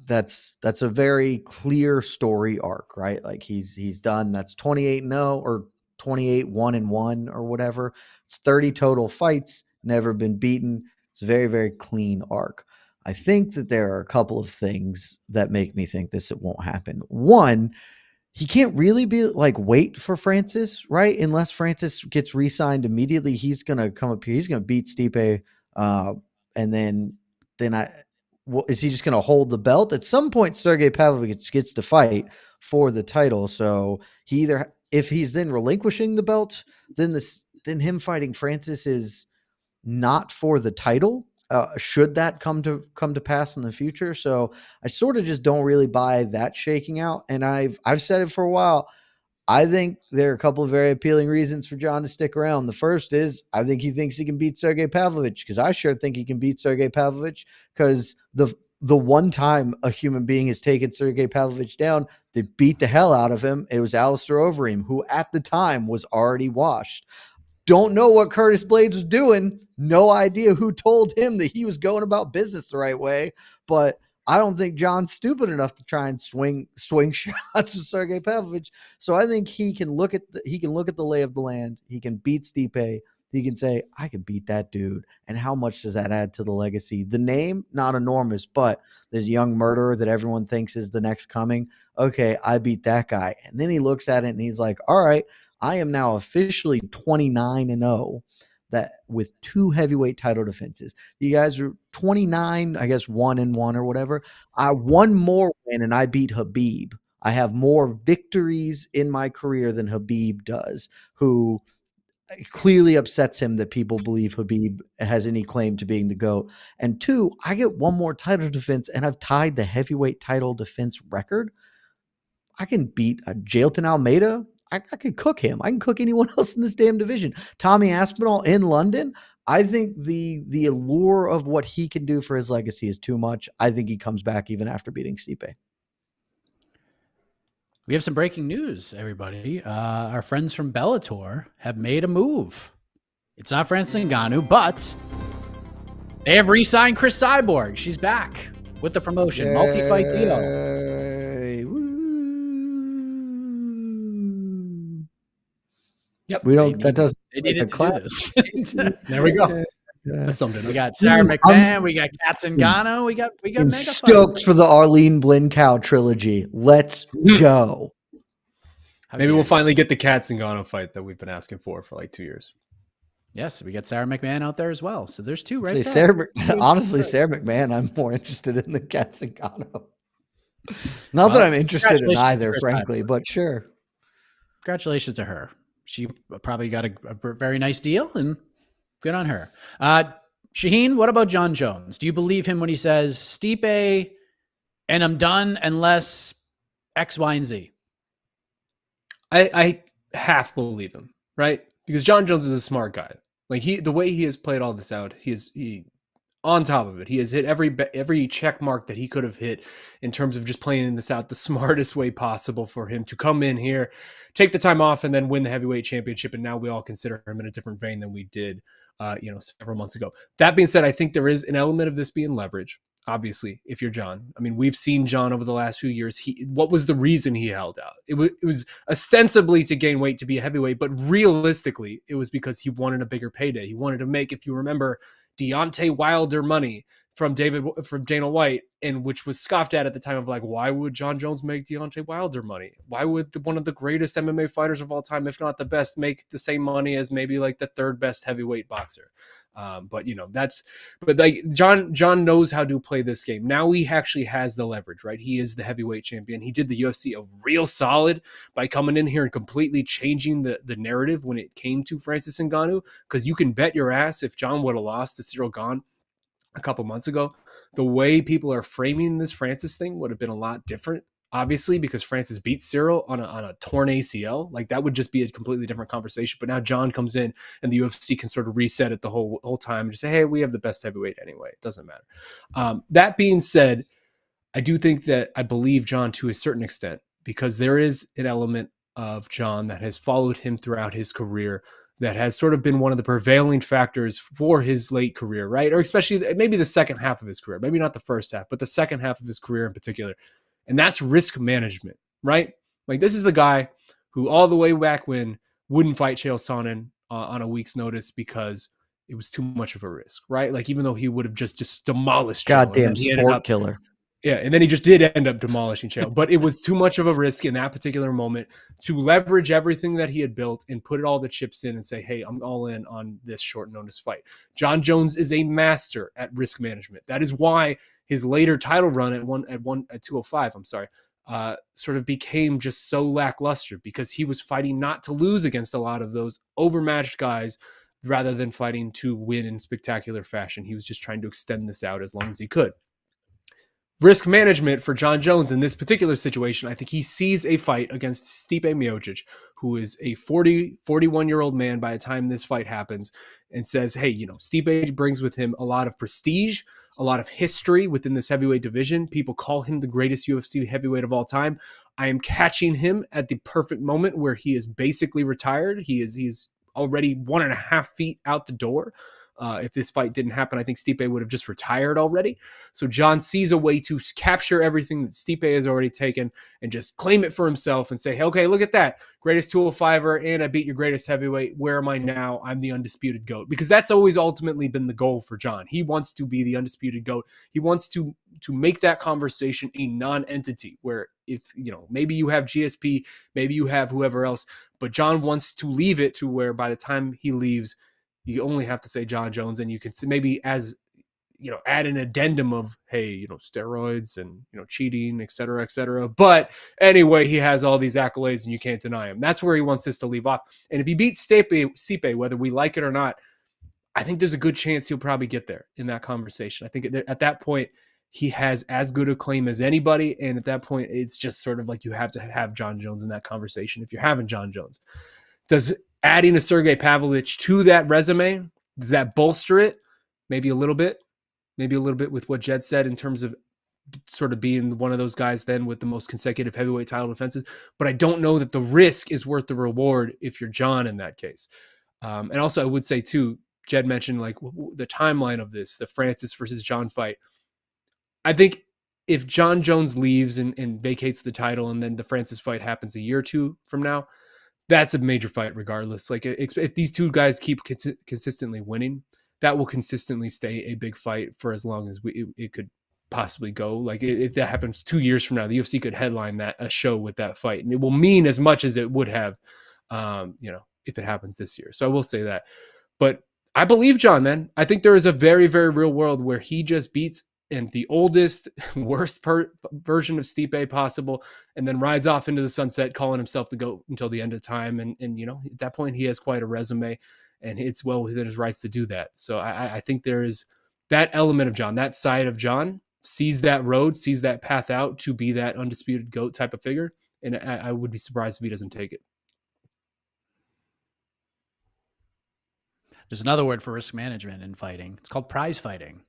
That's a very clear story arc, right? Like he's done. That's 28-0 or 28-1-1 or whatever. It's 30 total fights, never been beaten. It's a very, very clean arc. I think that there are a couple of things that make me think it won't happen. One, he can't really be wait for Francis, right? Unless Francis gets re-signed immediately, he's gonna come up here. He's gonna beat Stipe, and then is he just gonna hold the belt? At some point, Sergey Pavlovich gets to fight for the title. So he either, if he's then relinquishing the belt, then him fighting Francis is not for the title. Should that come to pass in the future. So I sort of just don't really buy that shaking out. And I've said it for a while. I think there are a couple of very appealing reasons for Jon to stick around. The first is I think he thinks he can beat Sergey Pavlovich, because I sure think he can beat Sergey Pavlovich, because the one time a human being has taken Sergey Pavlovich down, they beat the hell out of him. It was Alistair Overeem, who at the time was already washed. Don't know what Curtis Blades was doing. No idea who told him that he was going about business the right way. But I don't think Jon's stupid enough to try and swing shots with Sergey Pavlovich. So I think he can look at the lay of the land. He can beat Stipe. He can say, I can beat that dude. And how much does that add to the legacy? The name, not enormous, but there's a young murderer that everyone thinks is the next coming. Okay, I beat that guy. And then he looks at it and he's like, all right, I am now officially 29-0 that with 2 heavyweight title defenses. You guys are 29, I guess 1-1 or whatever. I one more win and I beat Khabib. I have more victories in my career than Khabib does, who clearly upsets him that people believe Khabib has any claim to being the GOAT. And 2, I get one more title defense and I've tied the heavyweight title defense record. I can beat a Jailton Almeida. I could cook him. I can cook anyone else in this damn division. Tommy Aspinall in London. I think the allure of what he can do for his legacy is too much. I think he comes back even after beating Stipe. We have some breaking news, everybody. Our friends from Bellator have made a move. It's not Francis Ngannou, but they have re-signed Chris Cyborg. She's back with the promotion. Multi-fight deal. Yep. We don't. That does. They needed to do this. There we go. That's something. We got Sarah McMahon. We got Katz Ngannou. We got mega stoked fight. For the Arlene Blincow trilogy. Let's go. Maybe we'll finally get the Katz Ngannou fight that we've been asking for like 2 years. Yes, we got Sarah McMahon out there as well. So there's 2 right there. Honestly, Sarah McMahon, I'm more interested in the Katz Ngannou. Not that I'm interested in either, frankly, but sure. Congratulations to her. She probably got a very nice deal, and good on her. Shaheen, what about Jon Jones? Do you believe him when he says, Stipe, and I'm done unless X, Y, and Z? I half believe him, right? Because Jon Jones is a smart guy. Like the way he has played all this out, he on top of it. He has hit every check mark that he could have hit in terms of just playing this out the smartest way possible for him to come in here, take the time off, and then win the heavyweight championship. And now we all consider him in a different vein than we did several months ago. That being said, I think there is an element of this being leverage. Obviously, if you're Jon, I mean, we've seen Jon over the last few years. What was the reason he held out? It was ostensibly to gain weight, to be a heavyweight, but realistically, it was because he wanted a bigger payday. He wanted to make, if you remember, Deontay Wilder money from Dana White, and which was scoffed at the time of like, why would Jon Jones make Deontay Wilder money? Why would one of the greatest MMA fighters of all time, if not the best, make the same money as maybe like the third best heavyweight boxer? But like Jon knows how to play this game. Now he actually has the leverage, right? He is the heavyweight champion. He did the UFC a real solid by coming in here and completely changing the narrative when it came to Francis Ngannou, because you can bet your ass if Jon would have lost to Cyril Gane a couple months ago, the way people are framing this Francis thing would have been a lot different. Obviously, because Francis beat Cyril on a torn ACL, like that would just be a completely different conversation. But now Jon comes in and the UFC can sort of reset it the whole time and just say, hey, we have the best heavyweight anyway. It doesn't matter. That being said, I do think that I believe Jon to a certain extent, because there is an element of Jon that has followed him throughout his career, that has sort of been one of the prevailing factors for his late career, right? Or especially maybe the second half of his career, maybe not the first half, but the second half of his career in particular. And that's risk management, right? Like this is the guy who all the way back when wouldn't fight Chael Sonnen on a week's notice because it was too much of a risk, right? Like even though he would have just demolished Chael, goddamn sport killer. Yeah, and then he just did end up demolishing Chael. But it was too much of a risk in that particular moment to leverage everything that he had built and put all the chips in and say, hey, I'm all in on this short notice fight. Jon Jones is a master at risk management. That is why his later title run at 205, sort of became just so lackluster, because he was fighting not to lose against a lot of those overmatched guys rather than fighting to win in spectacular fashion. He was just trying to extend this out as long as he could. Risk management for Jon Jones in this particular situation, I think he sees a fight against Stipe Miocic, who is a 41-year-old man by the time this fight happens, and says, hey, Stipe brings with him a lot of prestige, a lot of history within this heavyweight division. People call him the greatest UFC heavyweight of all time. I am catching him at the perfect moment where he is basically retired. He's already 1.5 feet out the door. If this fight didn't happen, I think Stipe would have just retired already. So Jon sees a way to capture everything that Stipe has already taken and just claim it for himself and say, hey, okay, look at that. Greatest 205er, and I beat your greatest heavyweight. Where am I now? I'm the undisputed GOAT. Because that's always ultimately been the goal for Jon. He wants to be the undisputed GOAT. He wants to make that conversation a non-entity where if, maybe you have GSP, maybe you have whoever else, but Jon wants to leave it to where by the time he leaves, you only have to say Jon Jones, and you can maybe add an addendum of, hey, steroids and, cheating, et cetera, et cetera. But anyway, he has all these accolades and you can't deny him. That's where he wants this to leave off. And if he beats Stipe, whether we like it or not, I think there's a good chance he'll probably get there in that conversation. I think at that point, he has as good a claim as anybody. And at that point, it's just sort of like you have to have Jon Jones in that conversation if you're having Jon Jones. Does adding a Sergey Pavlovich to that resume, does that bolster it? Maybe a little bit with what Jed said in terms of sort of being one of those guys then with the most consecutive heavyweight title defenses. But I don't know that the risk is worth the reward if you're Jon in that case. And also I would say too, Jed mentioned like the timeline of this, the Francis versus Jon fight. I think if Jon Jones leaves and vacates the title and then the Francis fight happens a year or two from now, that's a major fight regardless. Like if these two guys keep consistently winning, that will consistently stay a big fight for as long as it could possibly go. Like if that happens 2 years from now, the UFC could headline a show with that fight, and it will mean as much as it would have, if it happens this year. So I will say that. But I believe Jon, man. I think there is a very, very real world where he just beats and the oldest, worst version of Stipe possible, and then rides off into the sunset, calling himself the GOAT until the end of time. And at that point, he has quite a resume, and it's well within his rights to do that. So I think there is that element of Jon, that side of Jon, sees that road, sees that path out to be that undisputed GOAT type of figure. And I would be surprised if he doesn't take it. There's another word for risk management in fighting. It's called prize fighting.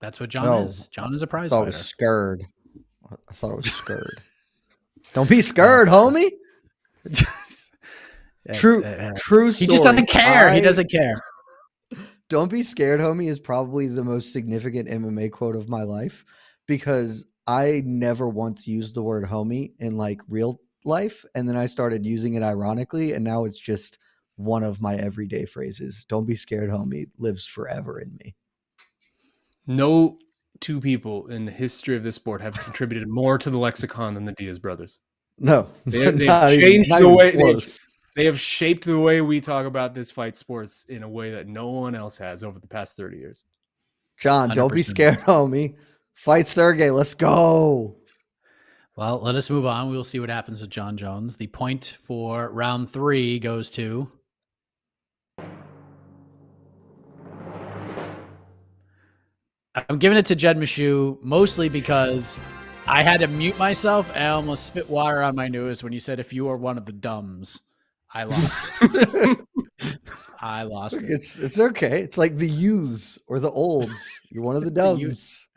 That's what Jon is. Jon is a prize fighter. I thought it was scared. Don't be scared, homie. True story. He just doesn't care. He doesn't care. Don't be scared, homie is probably the most significant MMA quote of my life because I never once used the word homie in like real life. And then I started using it ironically. And now it's just one of my everyday phrases. Don't be scared, homie lives forever in me. No two people in the history of this sport have contributed more to the lexicon than the Diaz brothers. No, They've not changed not the even way close. they have shaped the way we talk about this fight sports in a way that no one else has over the past 30 years. John, don't be 100%. scared, homie. Fight Sergey. Let's go. Well, let us move on. We'll see what happens with Jon Jones. The point for round 3 goes to I'm giving it to Jed Meshew mostly because I had to mute myself and I almost spit water on my nose when you said if you are one of the dumbs. I lost it. I lost it. It's okay. It's like the youths or the olds. You're one of the dumbs.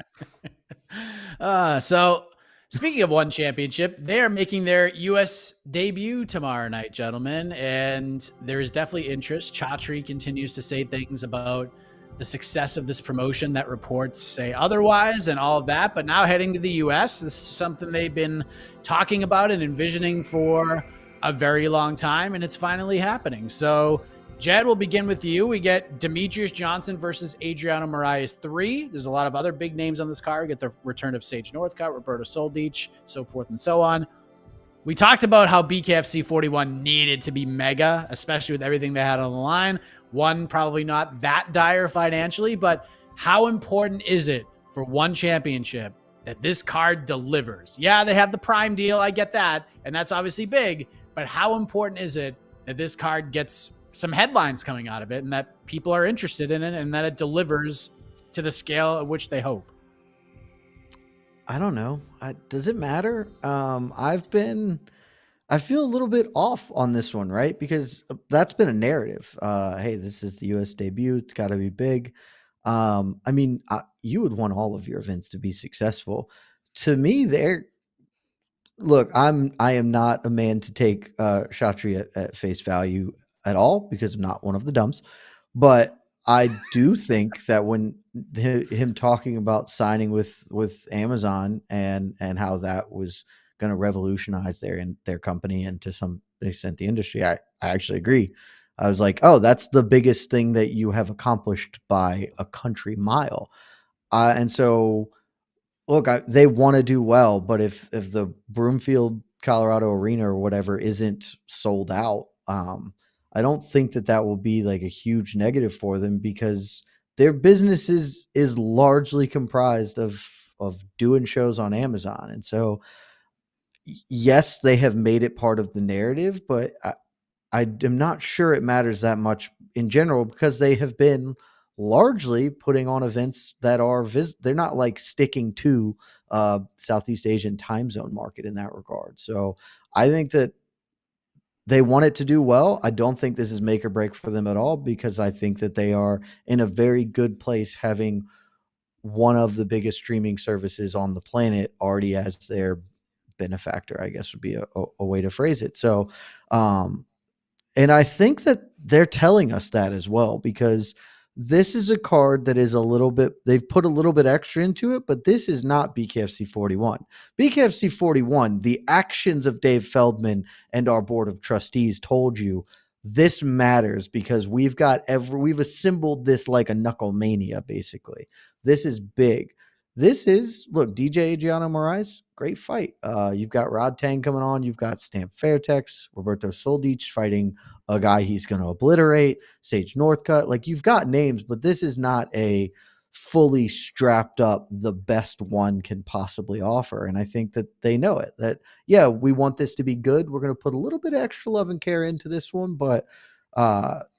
So speaking of one championship, they are making their U.S. debut tomorrow night, gentlemen, and there is definitely interest. Chatri continues to say things about the success of this promotion that reports say otherwise and all of that, but now heading to the U.S., this is something they've been talking about and envisioning for a very long time, and it's finally happening. So Jed, we'll begin with you. We get Demetrius Johnson versus Adriano Moraes 3. There's a lot of other big names on this card. We get the return of Sage Northcutt, Roberto Soldic, so forth and so on. We talked about how BKFC 41 needed to be mega, especially with everything they had on the line. One, probably not that dire financially, but how important is it for one championship that this card delivers? Yeah, they have the Prime deal. I get that. And that's obviously big. But how important is it that this card gets some headlines coming out of it and that people are interested in it and that it delivers to the scale at which they hope? I don't know. Does it matter? I feel a little bit off on this one, right? Because that's been a narrative. Hey, this is the US debut. It's got to be big. I mean, you would want all of your events to be successful. To me, look, I am not a man to take Chatri at face value at all because I'm not one of the dumbs. But I do think that when him talking about signing with Amazon and how that was going to revolutionize their company and to some extent the industry, I actually agree. I was like, oh, that's the biggest thing that you have accomplished by a country mile. And so, look, they want to do well, but if the Broomfield, Colorado arena or whatever isn't sold out, I don't think that will be like a huge negative for them because their business is largely comprised of doing shows on Amazon. And so, yes, they have made it part of the narrative, but I am not sure it matters that much in general because they have been largely putting on events that are they're not like sticking to Southeast Asian time zone market in that regard. So I think that they want it to do well. I don't think this is make or break for them at all because I think that they are in a very good place having one of the biggest streaming services on the planet already as their benefactor, I guess would be a way to phrase it. So, and I think that they're telling us that as well, because this is a card that is they've put a little bit extra into it, but this is not BKFC 41. BKFC 41, the actions of Dave Feldman and our board of trustees told you this matters because we've assembled this like a knuckle mania, basically. This is big. Look, DJ Adriano Moraes, great fight. You've got Rod Tang coming on. You've got Stamp Fairtex, Roberto Soldic fighting a guy he's going to obliterate, Sage Northcutt. Like, you've got names, but this is not a fully strapped up, the best one can possibly offer. And I think that they know it, that, yeah, we want this to be good. We're going to put a little bit of extra love and care into this one, but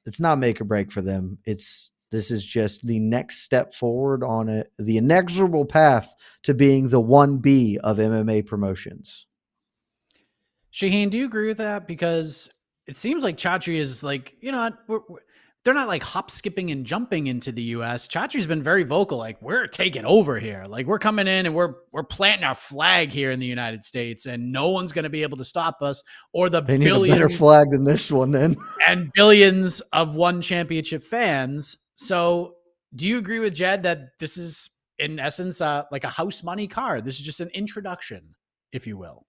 it's not make or break for them. This is just the next step forward on the inexorable path to being the 1B of MMA promotions. Shaheen, do you agree with that? Because it seems like Chatri is like, they're not like hop, skipping, and jumping into the U.S. Chatri's been very vocal, like, we're taking over here. Like, we're coming in and we're planting our flag here in the United States, and no one's going to be able to stop us. Or the they need a better flag than this one, then. And billions of one championship fans. So do you agree with Jed that this is in essence like a house money card? This is just an introduction, if you will.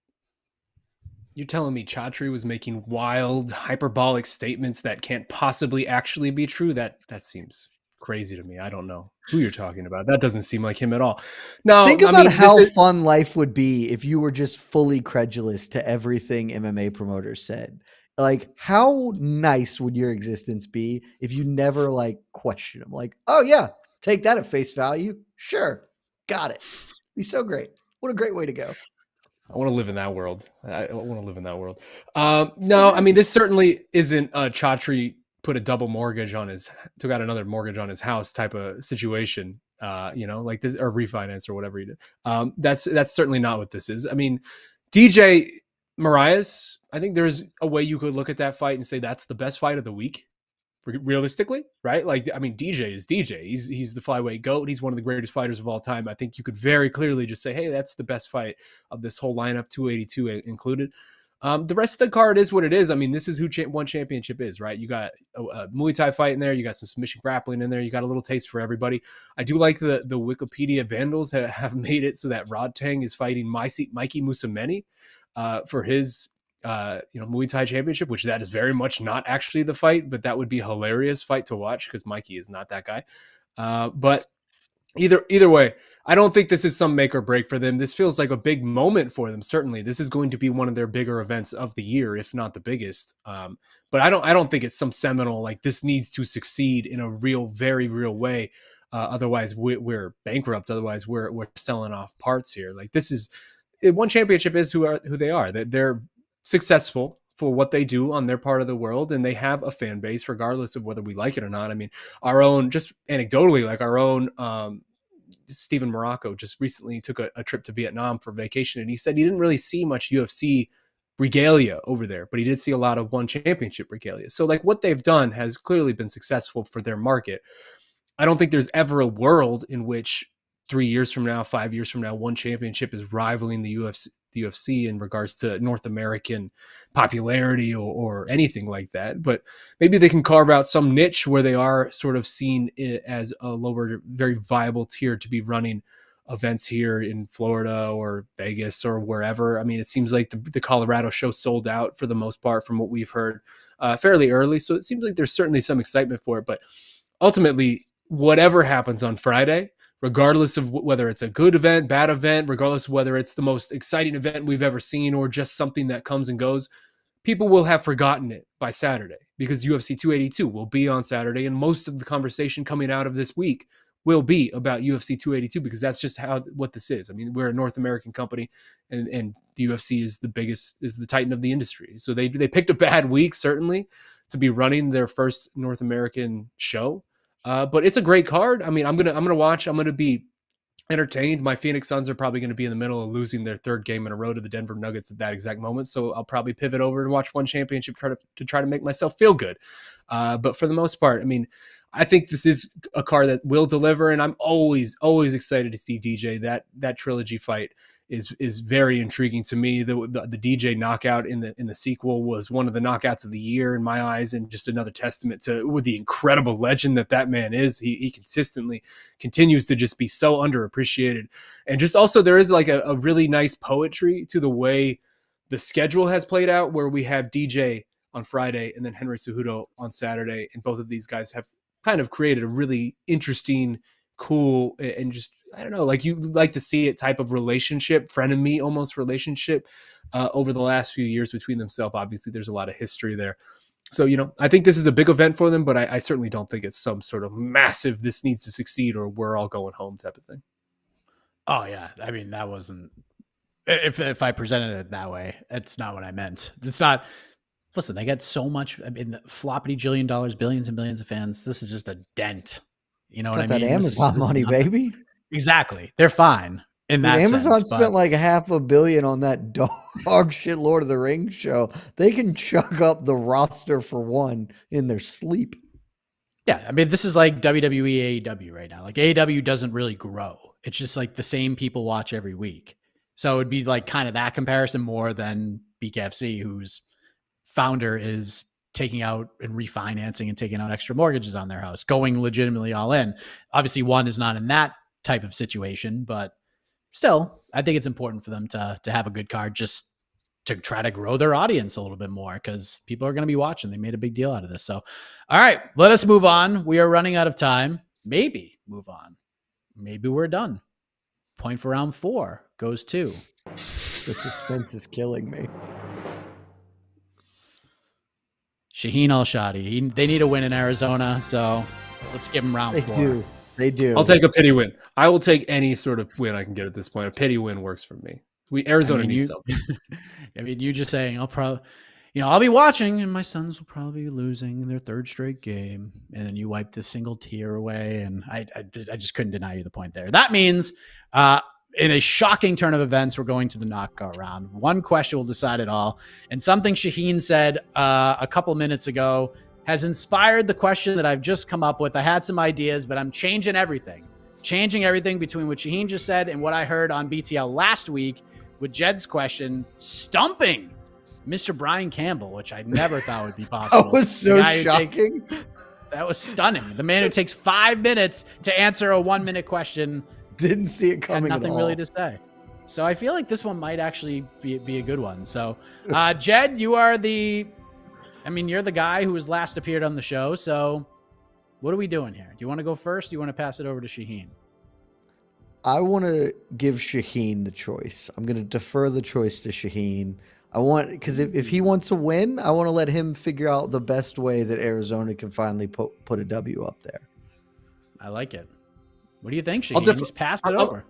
You're telling me Chatri was making wild, hyperbolic statements that can't possibly actually be true? That seems crazy to me. I don't know who you're talking about. That doesn't seem like him at all. No, Think I about mean, how fun life would be if you were just fully credulous to everything MMA promoters said. Like, how nice would your existence be if you never like question them? Like, oh yeah, take that at face value. Sure, got it. Be so great. What a great way to go. I want to live in that world. I want to live in that world. So No, I mean, happy. this certainly isn't Chatri took out another mortgage on his house type of situation. Like this, or refinance or whatever he did. That's certainly not what this is. I mean, DJ Marias, I think there's a way you could look at that fight and say that's the best fight of the week. Realistically, right? Like, I mean, DJ is DJ. He's the flyweight GOAT. He's one of the greatest fighters of all time. I think you could very clearly just say, hey, that's the best fight of this whole lineup, 282 included. The rest of the card is what it is. I mean, this is who one championship is, right? You got a Muay Thai fight in there. You got some submission grappling in there. You got a little taste for everybody. I do like the Wikipedia vandals have made it so that Rodtang is fighting Mikey Musameni for his Muay Thai championship, which that is very much not actually the fight, but that would be a hilarious fight to watch because Mikey is not that guy. But either way, I don't think this is some make or break for them. This feels like a big moment for them. Certainly, this is going to be one of their bigger events of the year, if not the biggest. But I don't think it's some seminal like this needs to succeed in a real, very real way. Otherwise, we're bankrupt. Otherwise, we're selling off parts here. Like this is one championship is who they are. They're successful for what they do on their part of the world, and they have a fan base regardless of whether we like it or not. I mean, our own, just anecdotally, like our own Stephen Morocco just recently took a trip to Vietnam for vacation, and he said he didn't really see much UFC regalia over there, but he did see a lot of one championship regalia. So like what they've done has clearly been successful for their market. I don't think there's ever a world in which 3 years from now, 5 years from now, one championship is rivaling the UFC in regards to North American popularity or anything like that. But maybe they can carve out some niche where they are sort of seen as a lower, very viable tier to be running events here in Florida or Vegas or wherever. I mean, it seems like the Colorado show sold out for the most part from what we've heard fairly early. So it seems like there's certainly some excitement for it. But ultimately, whatever happens on Friday, regardless of whether it's a good event, bad event, regardless of whether it's the most exciting event we've ever seen or just something that comes and goes, people will have forgotten it by Saturday because UFC 282 will be on Saturday. And most of the conversation coming out of this week will be about UFC 282 because that's just what this is. I mean, we're a North American company and the UFC is the titan of the industry. So they picked a bad week, certainly, to be running their first North American show. But it's a great card. I mean, I'm gonna watch. I'm gonna be entertained. My Phoenix Suns are probably going to be in the middle of losing their third game in a row to the Denver Nuggets at that exact moment. So I'll probably pivot over and watch one championship to try to make myself feel good. But for the most part, I mean, I think this is a card that will deliver, and I'm always excited to see DJ. That trilogy fight is very intriguing to me. The DJ knockout in the sequel was one of the knockouts of the year in my eyes, and just another testament to the incredible legend that man is. He consistently continues to just be so underappreciated, and just also there is like a really nice poetry to the way the schedule has played out, where we have DJ on Friday and then Henry Cejudo on Saturday, and both of these guys have kind of created a really interesting, cool, and just, I don't know, like you like to see it type of relationship, frenemy almost relationship over the last few years between themselves. Obviously, there's a lot of history there. So, I think this is a big event for them, but I certainly don't think it's some sort of massive, this needs to succeed or we're all going home type of thing. Oh, yeah. I mean, that wasn't, if I presented it that way, it's not what I meant. It's not. Listen, they get so much, I mean, floppity jillion dollars, billions and billions of fans. This is just a dent. You know what I mean? That Amazon money, baby. Exactly. They're fine in that Amazon sense. spent like $500 million on that dog shit Lord of the Rings show. They can chuck up the roster for one in their sleep. Yeah, I mean, this is like WWE, AEW right now. Like AEW doesn't really grow. It's just like the same people watch every week. So it'd be like kind of that comparison more than BKFC, whose founder is taking out and refinancing and taking out extra mortgages on their house, going legitimately all in. Obviously, one is not in that type of situation, but still, I think it's important for them to have a good card just to try to grow their audience a little bit more because people are going to be watching. They made a big deal out of this. So, all right, let us move on. We are running out of time. Maybe move on. Maybe we're done. Point for round 4 goes to. The suspense is killing me. Shaheen Al-Shatti. They need a win in Arizona, so let's give them round 4. They do. I'll take a pity win. I will take any sort of win I can get at this point. A pity win works for me. Arizona needs something. I mean, you just saying, I'll be watching, and my Suns will probably be losing their 3rd straight game, and then you wipe the single tear away, and I just couldn't deny you the point there. That means, in a shocking turn of events, we're going to the knockout round. One question will decide it all, and something Shaheen said a couple minutes ago has inspired the question that I've just come up with. I had some ideas, but I'm changing everything between what Shaheen just said and what I heard on BTL last week with Jed's question, stumping Mr. Brian Campbell, which I never thought would be possible. That was so shocking. That was stunning. The man who takes 5 minutes to answer a 1-minute question. Didn't see it coming had nothing at all. Really to say. So I feel like this one might actually be a good one. So, Jed, you're the guy who was last appeared on the show. So what are we doing here? Do you want to go first? Do you want to pass it over to Shaheen? I want to give Shaheen the choice. I'm going to defer the choice to Shaheen. Because if he wants to win, I want to let him figure out the best way that Arizona can finally put a W up there. I like it. What do you think, Shaheen? Just pass it over.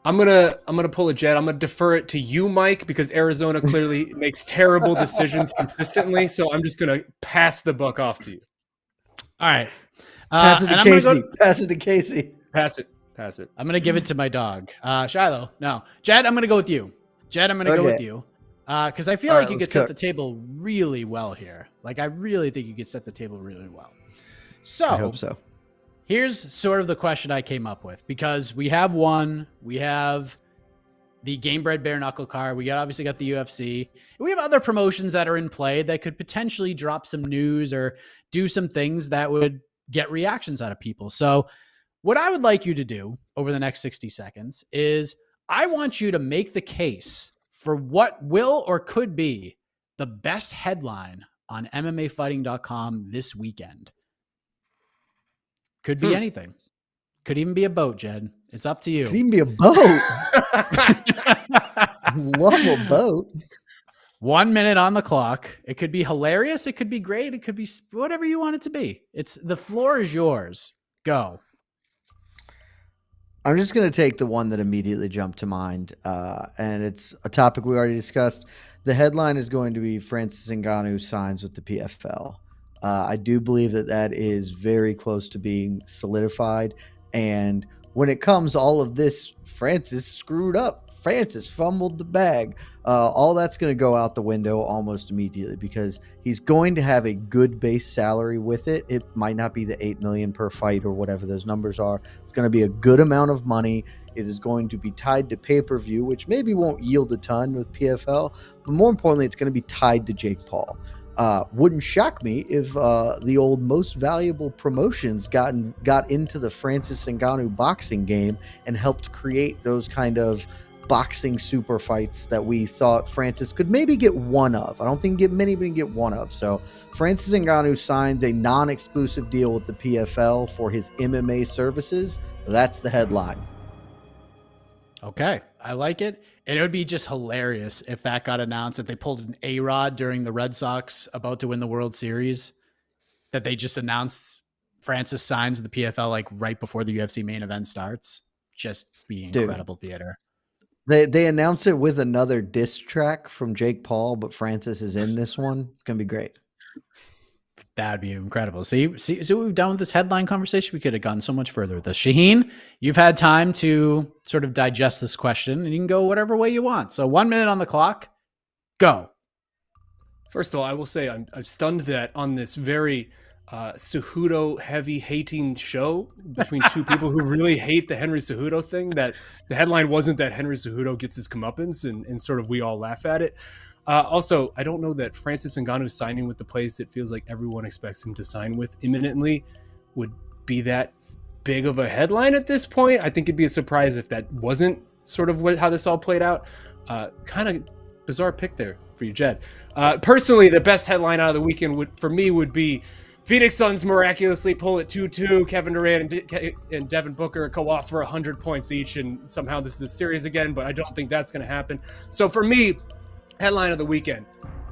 I'm gonna pull a Jet. I'm gonna defer it to you, Mike, because Arizona clearly makes terrible decisions consistently. So I'm just gonna pass the buck off to you. All right. Pass it to Casey. Pass it to Casey. Pass it. I'm going to give it to my dog. Shiloh. No. Jed, I'm going to go with you. Go with you. Because I feel like you could set the table really well here. Like, I really think you could set the table really well. So, I hope so. Here's sort of the question I came up with. Because we have the Game Bred Bare Knuckle card. We obviously got the UFC. We have other promotions that are in play that could potentially drop some news or do some things that would get reactions out of people. So, what I would like you to do over the next 60 seconds is I want you to make the case for what will or could be the best headline on MMAfighting.com this weekend. Could be anything. Could even be a boat, Jed. It's up to you. Could even be a boat. Love a boat. 1 minute on the clock. It could be hilarious. It could be great. It could be whatever you want it to be. The floor is yours. Go. I'm just going to take the one that immediately jumped to mind, and it's a topic we already discussed. The headline is going to be Francis Ngannou signs with the PFL. I do believe that is very close to being solidified, and when it comes all of this, Francis screwed up. Francis fumbled the bag. All that's going to go out the window almost immediately because he's going to have a good base salary with it. It might not be the $8 million per fight or whatever those numbers are. It's going to be a good amount of money. It is going to be tied to pay-per-view, which maybe won't yield a ton with PFL, but more importantly, it's going to be tied to Jake Paul. Wouldn't shock me if the old Most Valuable Promotions got into the Francis Ngannou boxing game and helped create those kind of boxing super fights that we thought Francis could maybe get one of. I don't think get many, but he can get one of. So Francis Ngannou signs a non-exclusive deal with the PFL for his MMA services. That's the headline. Okay, I like it. And it would be just hilarious if that got announced, if they pulled an A-Rod during the Red Sox about to win the World Series, that they just announced Francis signs with the PFL like right before the UFC main event starts. Just be incredible theater. They announced it with another diss track from Jake Paul, but Francis is in this one. It's going to be great. That'd be incredible. See what we've done with this headline conversation? We could have gone so much further with this. Shaheen, you've had time to sort of digest this question, and you can go whatever way you want. So 1 minute on the clock. Go. First of all, I will say I'm stunned that on this very Cejudo heavy hating show between two people who really hate the Henry Cejudo thing, that the headline wasn't that Henry Cejudo gets his comeuppance and sort of we all laugh at it. Also, I don't know that Francis Ngannou signing with the place it feels like everyone expects him to sign with imminently would be that big of a headline at this point. I think it'd be a surprise if that wasn't sort of how this all played out. Kind of bizarre pick there for you, Jed. Personally, the best headline out of the weekend would be Phoenix Suns miraculously pull it 2-2. Kevin Durant and Devin Booker go off for 100 points each, and somehow this is a series again, but I don't think that's going to happen. So for me, headline of the weekend,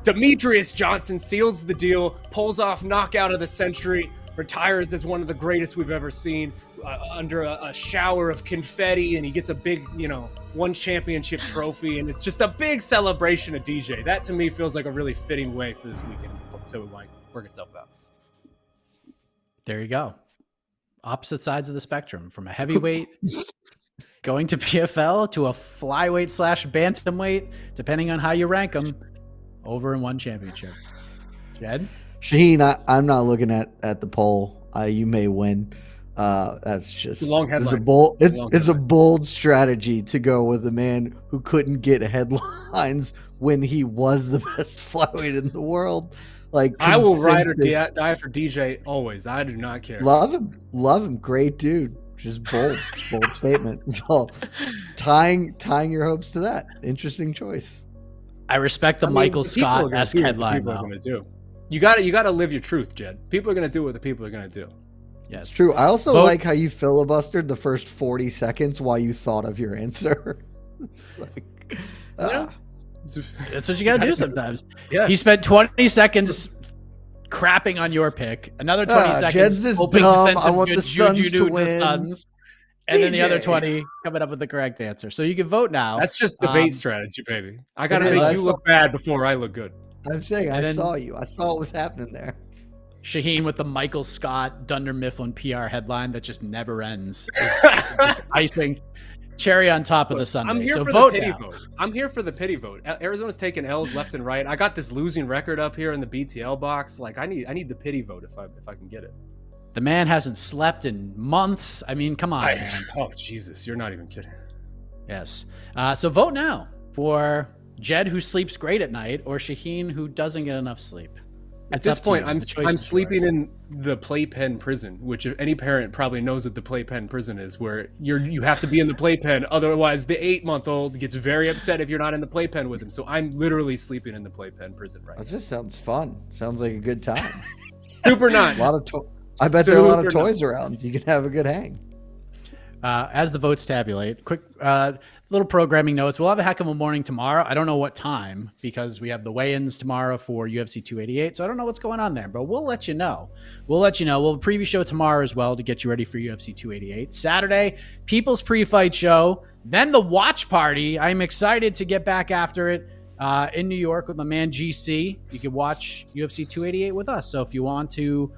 Demetrius Johnson seals the deal, pulls off knockout of the century, retires as one of the greatest we've ever seen under a shower of confetti, and he gets a big, one championship trophy, and it's just a big celebration of DJ. That to me feels like a really fitting way for this weekend to work itself out. There you go. Opposite sides of the spectrum, from a heavyweight going to PFL to a flyweight / bantamweight, depending on how you rank them, over in one championship. Jed? Shaheen, I'm not looking at the poll. You may win. That's just it's a long headline. It's a bold strategy to go with a man who couldn't get headlines when he was the best flyweight in the world. Like, I will ride or die for DJ always. I do not care. Love him. Great dude. Just bold statement. So tying your hopes to that. Interesting choice. I respect the Michael Scott-esque headline. People are going to do. You got to live your truth, Jed. People are going to do what the people are going to do. Yes, it's true. I also like how you filibustered the first 40 seconds while you thought of your answer. It's like, that's what you got to do sometimes. Yeah. He spent 20 seconds crapping on your pick. Another 20 seconds hoping to send some good juju to the Suns. And then the other 20 coming up with the correct answer. So you can vote now. That's just debate strategy, baby. I got to make you look bad before I look good. I'm saying I saw you. I saw what was happening there. Shaheen with the Michael Scott Dunder Mifflin PR headline that just never ends. It's just icing. Cherry on top of the sundae. I'm here so for vote the pity now. vote. I'm here for the pity vote. Arizona's taking L's left and right. I got this losing record up here in the BTL box. Like I need the pity vote if I can get it. The man hasn't slept in months. I mean, come on, man. Oh Jesus, you're not even kidding. Yes. So vote now for Jed, who sleeps great at night, or Shaheen, who doesn't get enough sleep. At this point, I'm sleeping in the playpen prison, which any parent probably knows what the playpen prison is, where you have to be in the playpen. Otherwise, the 8-month-old gets very upset if you're not in the playpen with him. So I'm literally sleeping in the playpen prison right now. That just sounds fun. Sounds like a good time. Super not. I bet there are a lot of toys around. You can have a good hang. As the votes tabulate, quick little programming notes. We'll have a heck of a morning tomorrow. I don't know what time because we have the weigh-ins tomorrow for UFC 288. So I don't know what's going on there, but we'll let you know. We'll have a preview show tomorrow as well to get you ready for UFC 288. Saturday, People's Pre-Fight Show. Then the watch party. I'm excited to get back after it in New York with my man GC. You can watch UFC 288 with us. So if you want to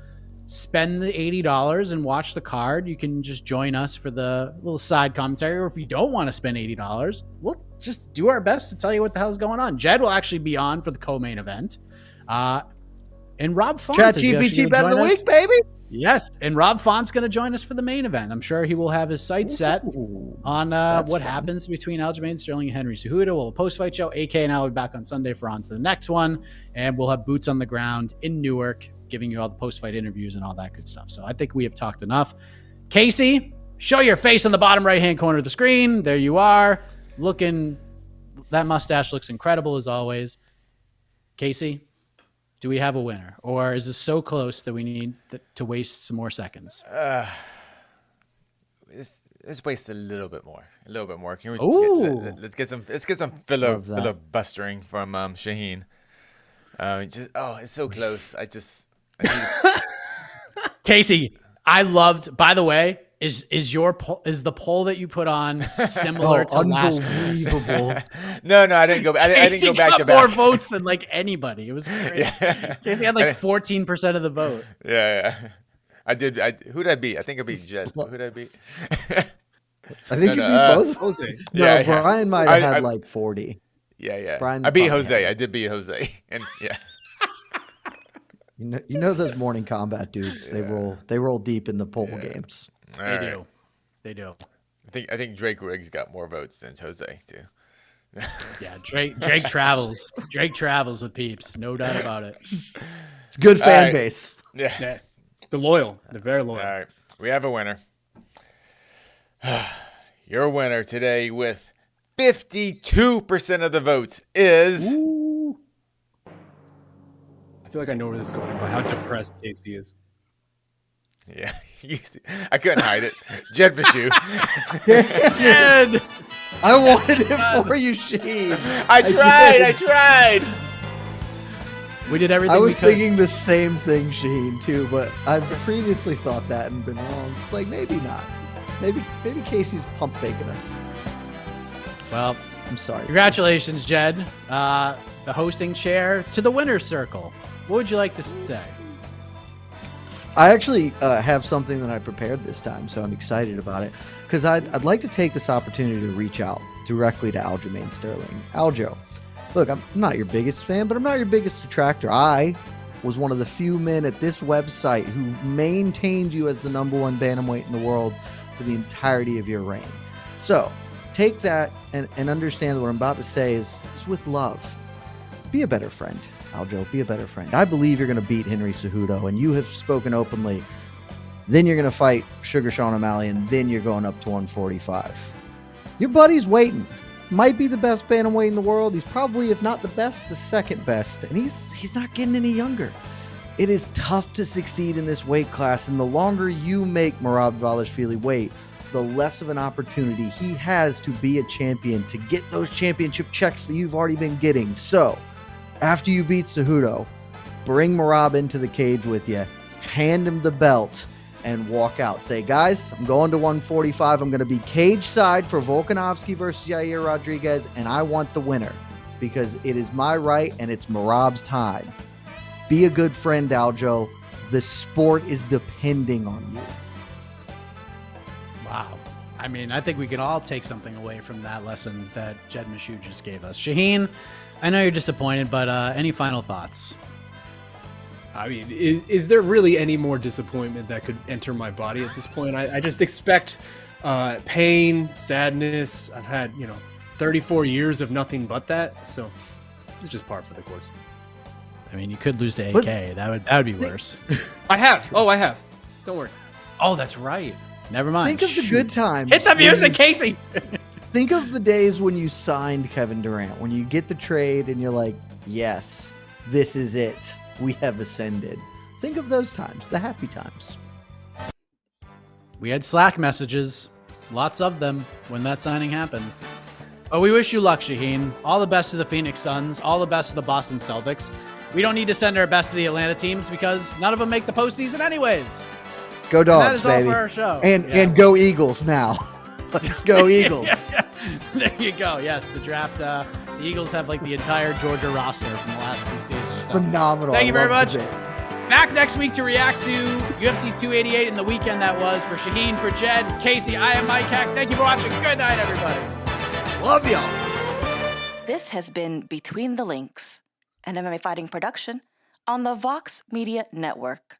spend the $80 and watch the card, you can just join us for the little side commentary. Or if you don't want to spend $80, we'll just do our best to tell you what the hell's going on. Jed will actually be on for the co-main event. And Rob Font ChatGPT bet of the week, baby. Yes, and Rob Font's going to join us for the main event. I'm sure he will have his sights set on what happens between Aljamain, Sterling, and Henry Cejudo. We'll have a post-fight show. AK and I will be back on Sunday for on to the next one. And we'll have boots on the ground in Newark, giving you all the post-fight interviews and all that good stuff. So I think we have talked enough. Casey, show your face on the bottom right-hand corner of the screen. There you are. That mustache looks incredible as always. Casey, do we have a winner? Or is this so close that we need to waste some more seconds? Let's waste a little bit more. Can we let's get some filibustering from Shaheen. It's so close. Casey, I loved, by the way, is the poll that you put on similar to last week's? No, I didn't go. I didn't go back to back. More votes than like anybody. It was great. Yeah. Casey had like 14% of the vote. Yeah. I did. Who'd I beat? I think I beat Jed. Who'd I beat? I think you beat both. Jose. No, Brian might have had like 40. Yeah. Brian I beat Jose. I did beat Jose, and yeah. You know those morning combat dudes. Yeah. They roll deep in the poll games. They do. I think Drake Riggs got more votes than Jose too. Yeah, Drake travels. Drake travels with peeps. No doubt about it. It's good fan right. base. Yeah. Yeah. They're loyal. They're very loyal. All right. We have a winner. Your winner today with 52% of the votes is... Ooh. I feel like I know where this is going by how depressed Casey is. Yeah, I couldn't hide it. Jed Meshew. Jed! I wanted it for you, Shaheen. I tried. We did everything I we was could. thinking the same thing, Shaheen, too, but I've previously thought that and been wrong. Just like, maybe not. Maybe Casey's pump faking us. Well, I'm sorry. congratulations, Jed. The hosting chair to the winner's circle. What would you like to say? I actually have something that I prepared this time, so I'm excited about it. Because I'd like to take this opportunity to reach out directly to Aljamain Sterling. Aljo, look, I'm not your biggest fan, but I'm not your biggest detractor. I was one of the few men at this website who maintained you as the #1 bantamweight in the world for the entirety of your reign. So take that and understand that what I'm about to say is it's with love. Be a better friend, Aljo. Be a better friend. I believe you're going to beat Henry Cejudo, and you have spoken openly. Then you're going to fight Sugar Sean O'Malley, and then you're going up to 145. Your buddy's waiting. Might be the best bantamweight in the world. He's probably, if not the best, the second best. And he's not getting any younger. It is tough to succeed in this weight class, and the longer you make Merab Dvalishvili wait, the less of an opportunity he has to be a champion, to get those championship checks that you've already been getting. So, after you beat Cejudo, bring Merab into the cage with you, hand him the belt, and walk out. Say, guys, I'm going to 145. I'm going to be cage side for Volkanovski versus Yair Rodriguez, and I want the winner because it is my right and it's Merab's time. Be a good friend, Aljo. The sport is depending on you. Wow. I mean, I think we can all take something away from that lesson that Jed Meshew just gave us. Shaheen, I know you're disappointed, but any final thoughts? I mean, is there really any more disappointment that could enter my body at this point? I just expect pain, sadness. I've had, 34 years of nothing but that. So it's just par for the course. I mean, you could lose to AK. That would be worse. I have. Oh, I have. Don't worry. Oh, that's right. Never mind. Think of the good times. Hit the music, Casey. Think of the days when you signed Kevin Durant, when you get the trade and you're like, yes, this is it. We have ascended. Think of those times, the happy times. We had Slack messages, lots of them, when that signing happened. But we wish you luck, Shaheen. All the best to the Phoenix Suns. All the best to the Boston Celtics. We don't need to send our best to the Atlanta teams because none of them make the postseason anyways. Go Dogs, that is baby. all for our show. And go Eagles now. Let's go Eagles. Yeah. There you go. Yes, the draft. The Eagles have like the entire Georgia roster from the last 2 seasons. So. Phenomenal. Thank you very Love much. Back next week to react to UFC 288 and the weekend that was. For Shaheen, for Jed, Casey, I am Mike Heck. Thank you for watching. Good night, everybody. Love y'all. This has been Between the Links, an MMA fighting production on the Vox Media Network.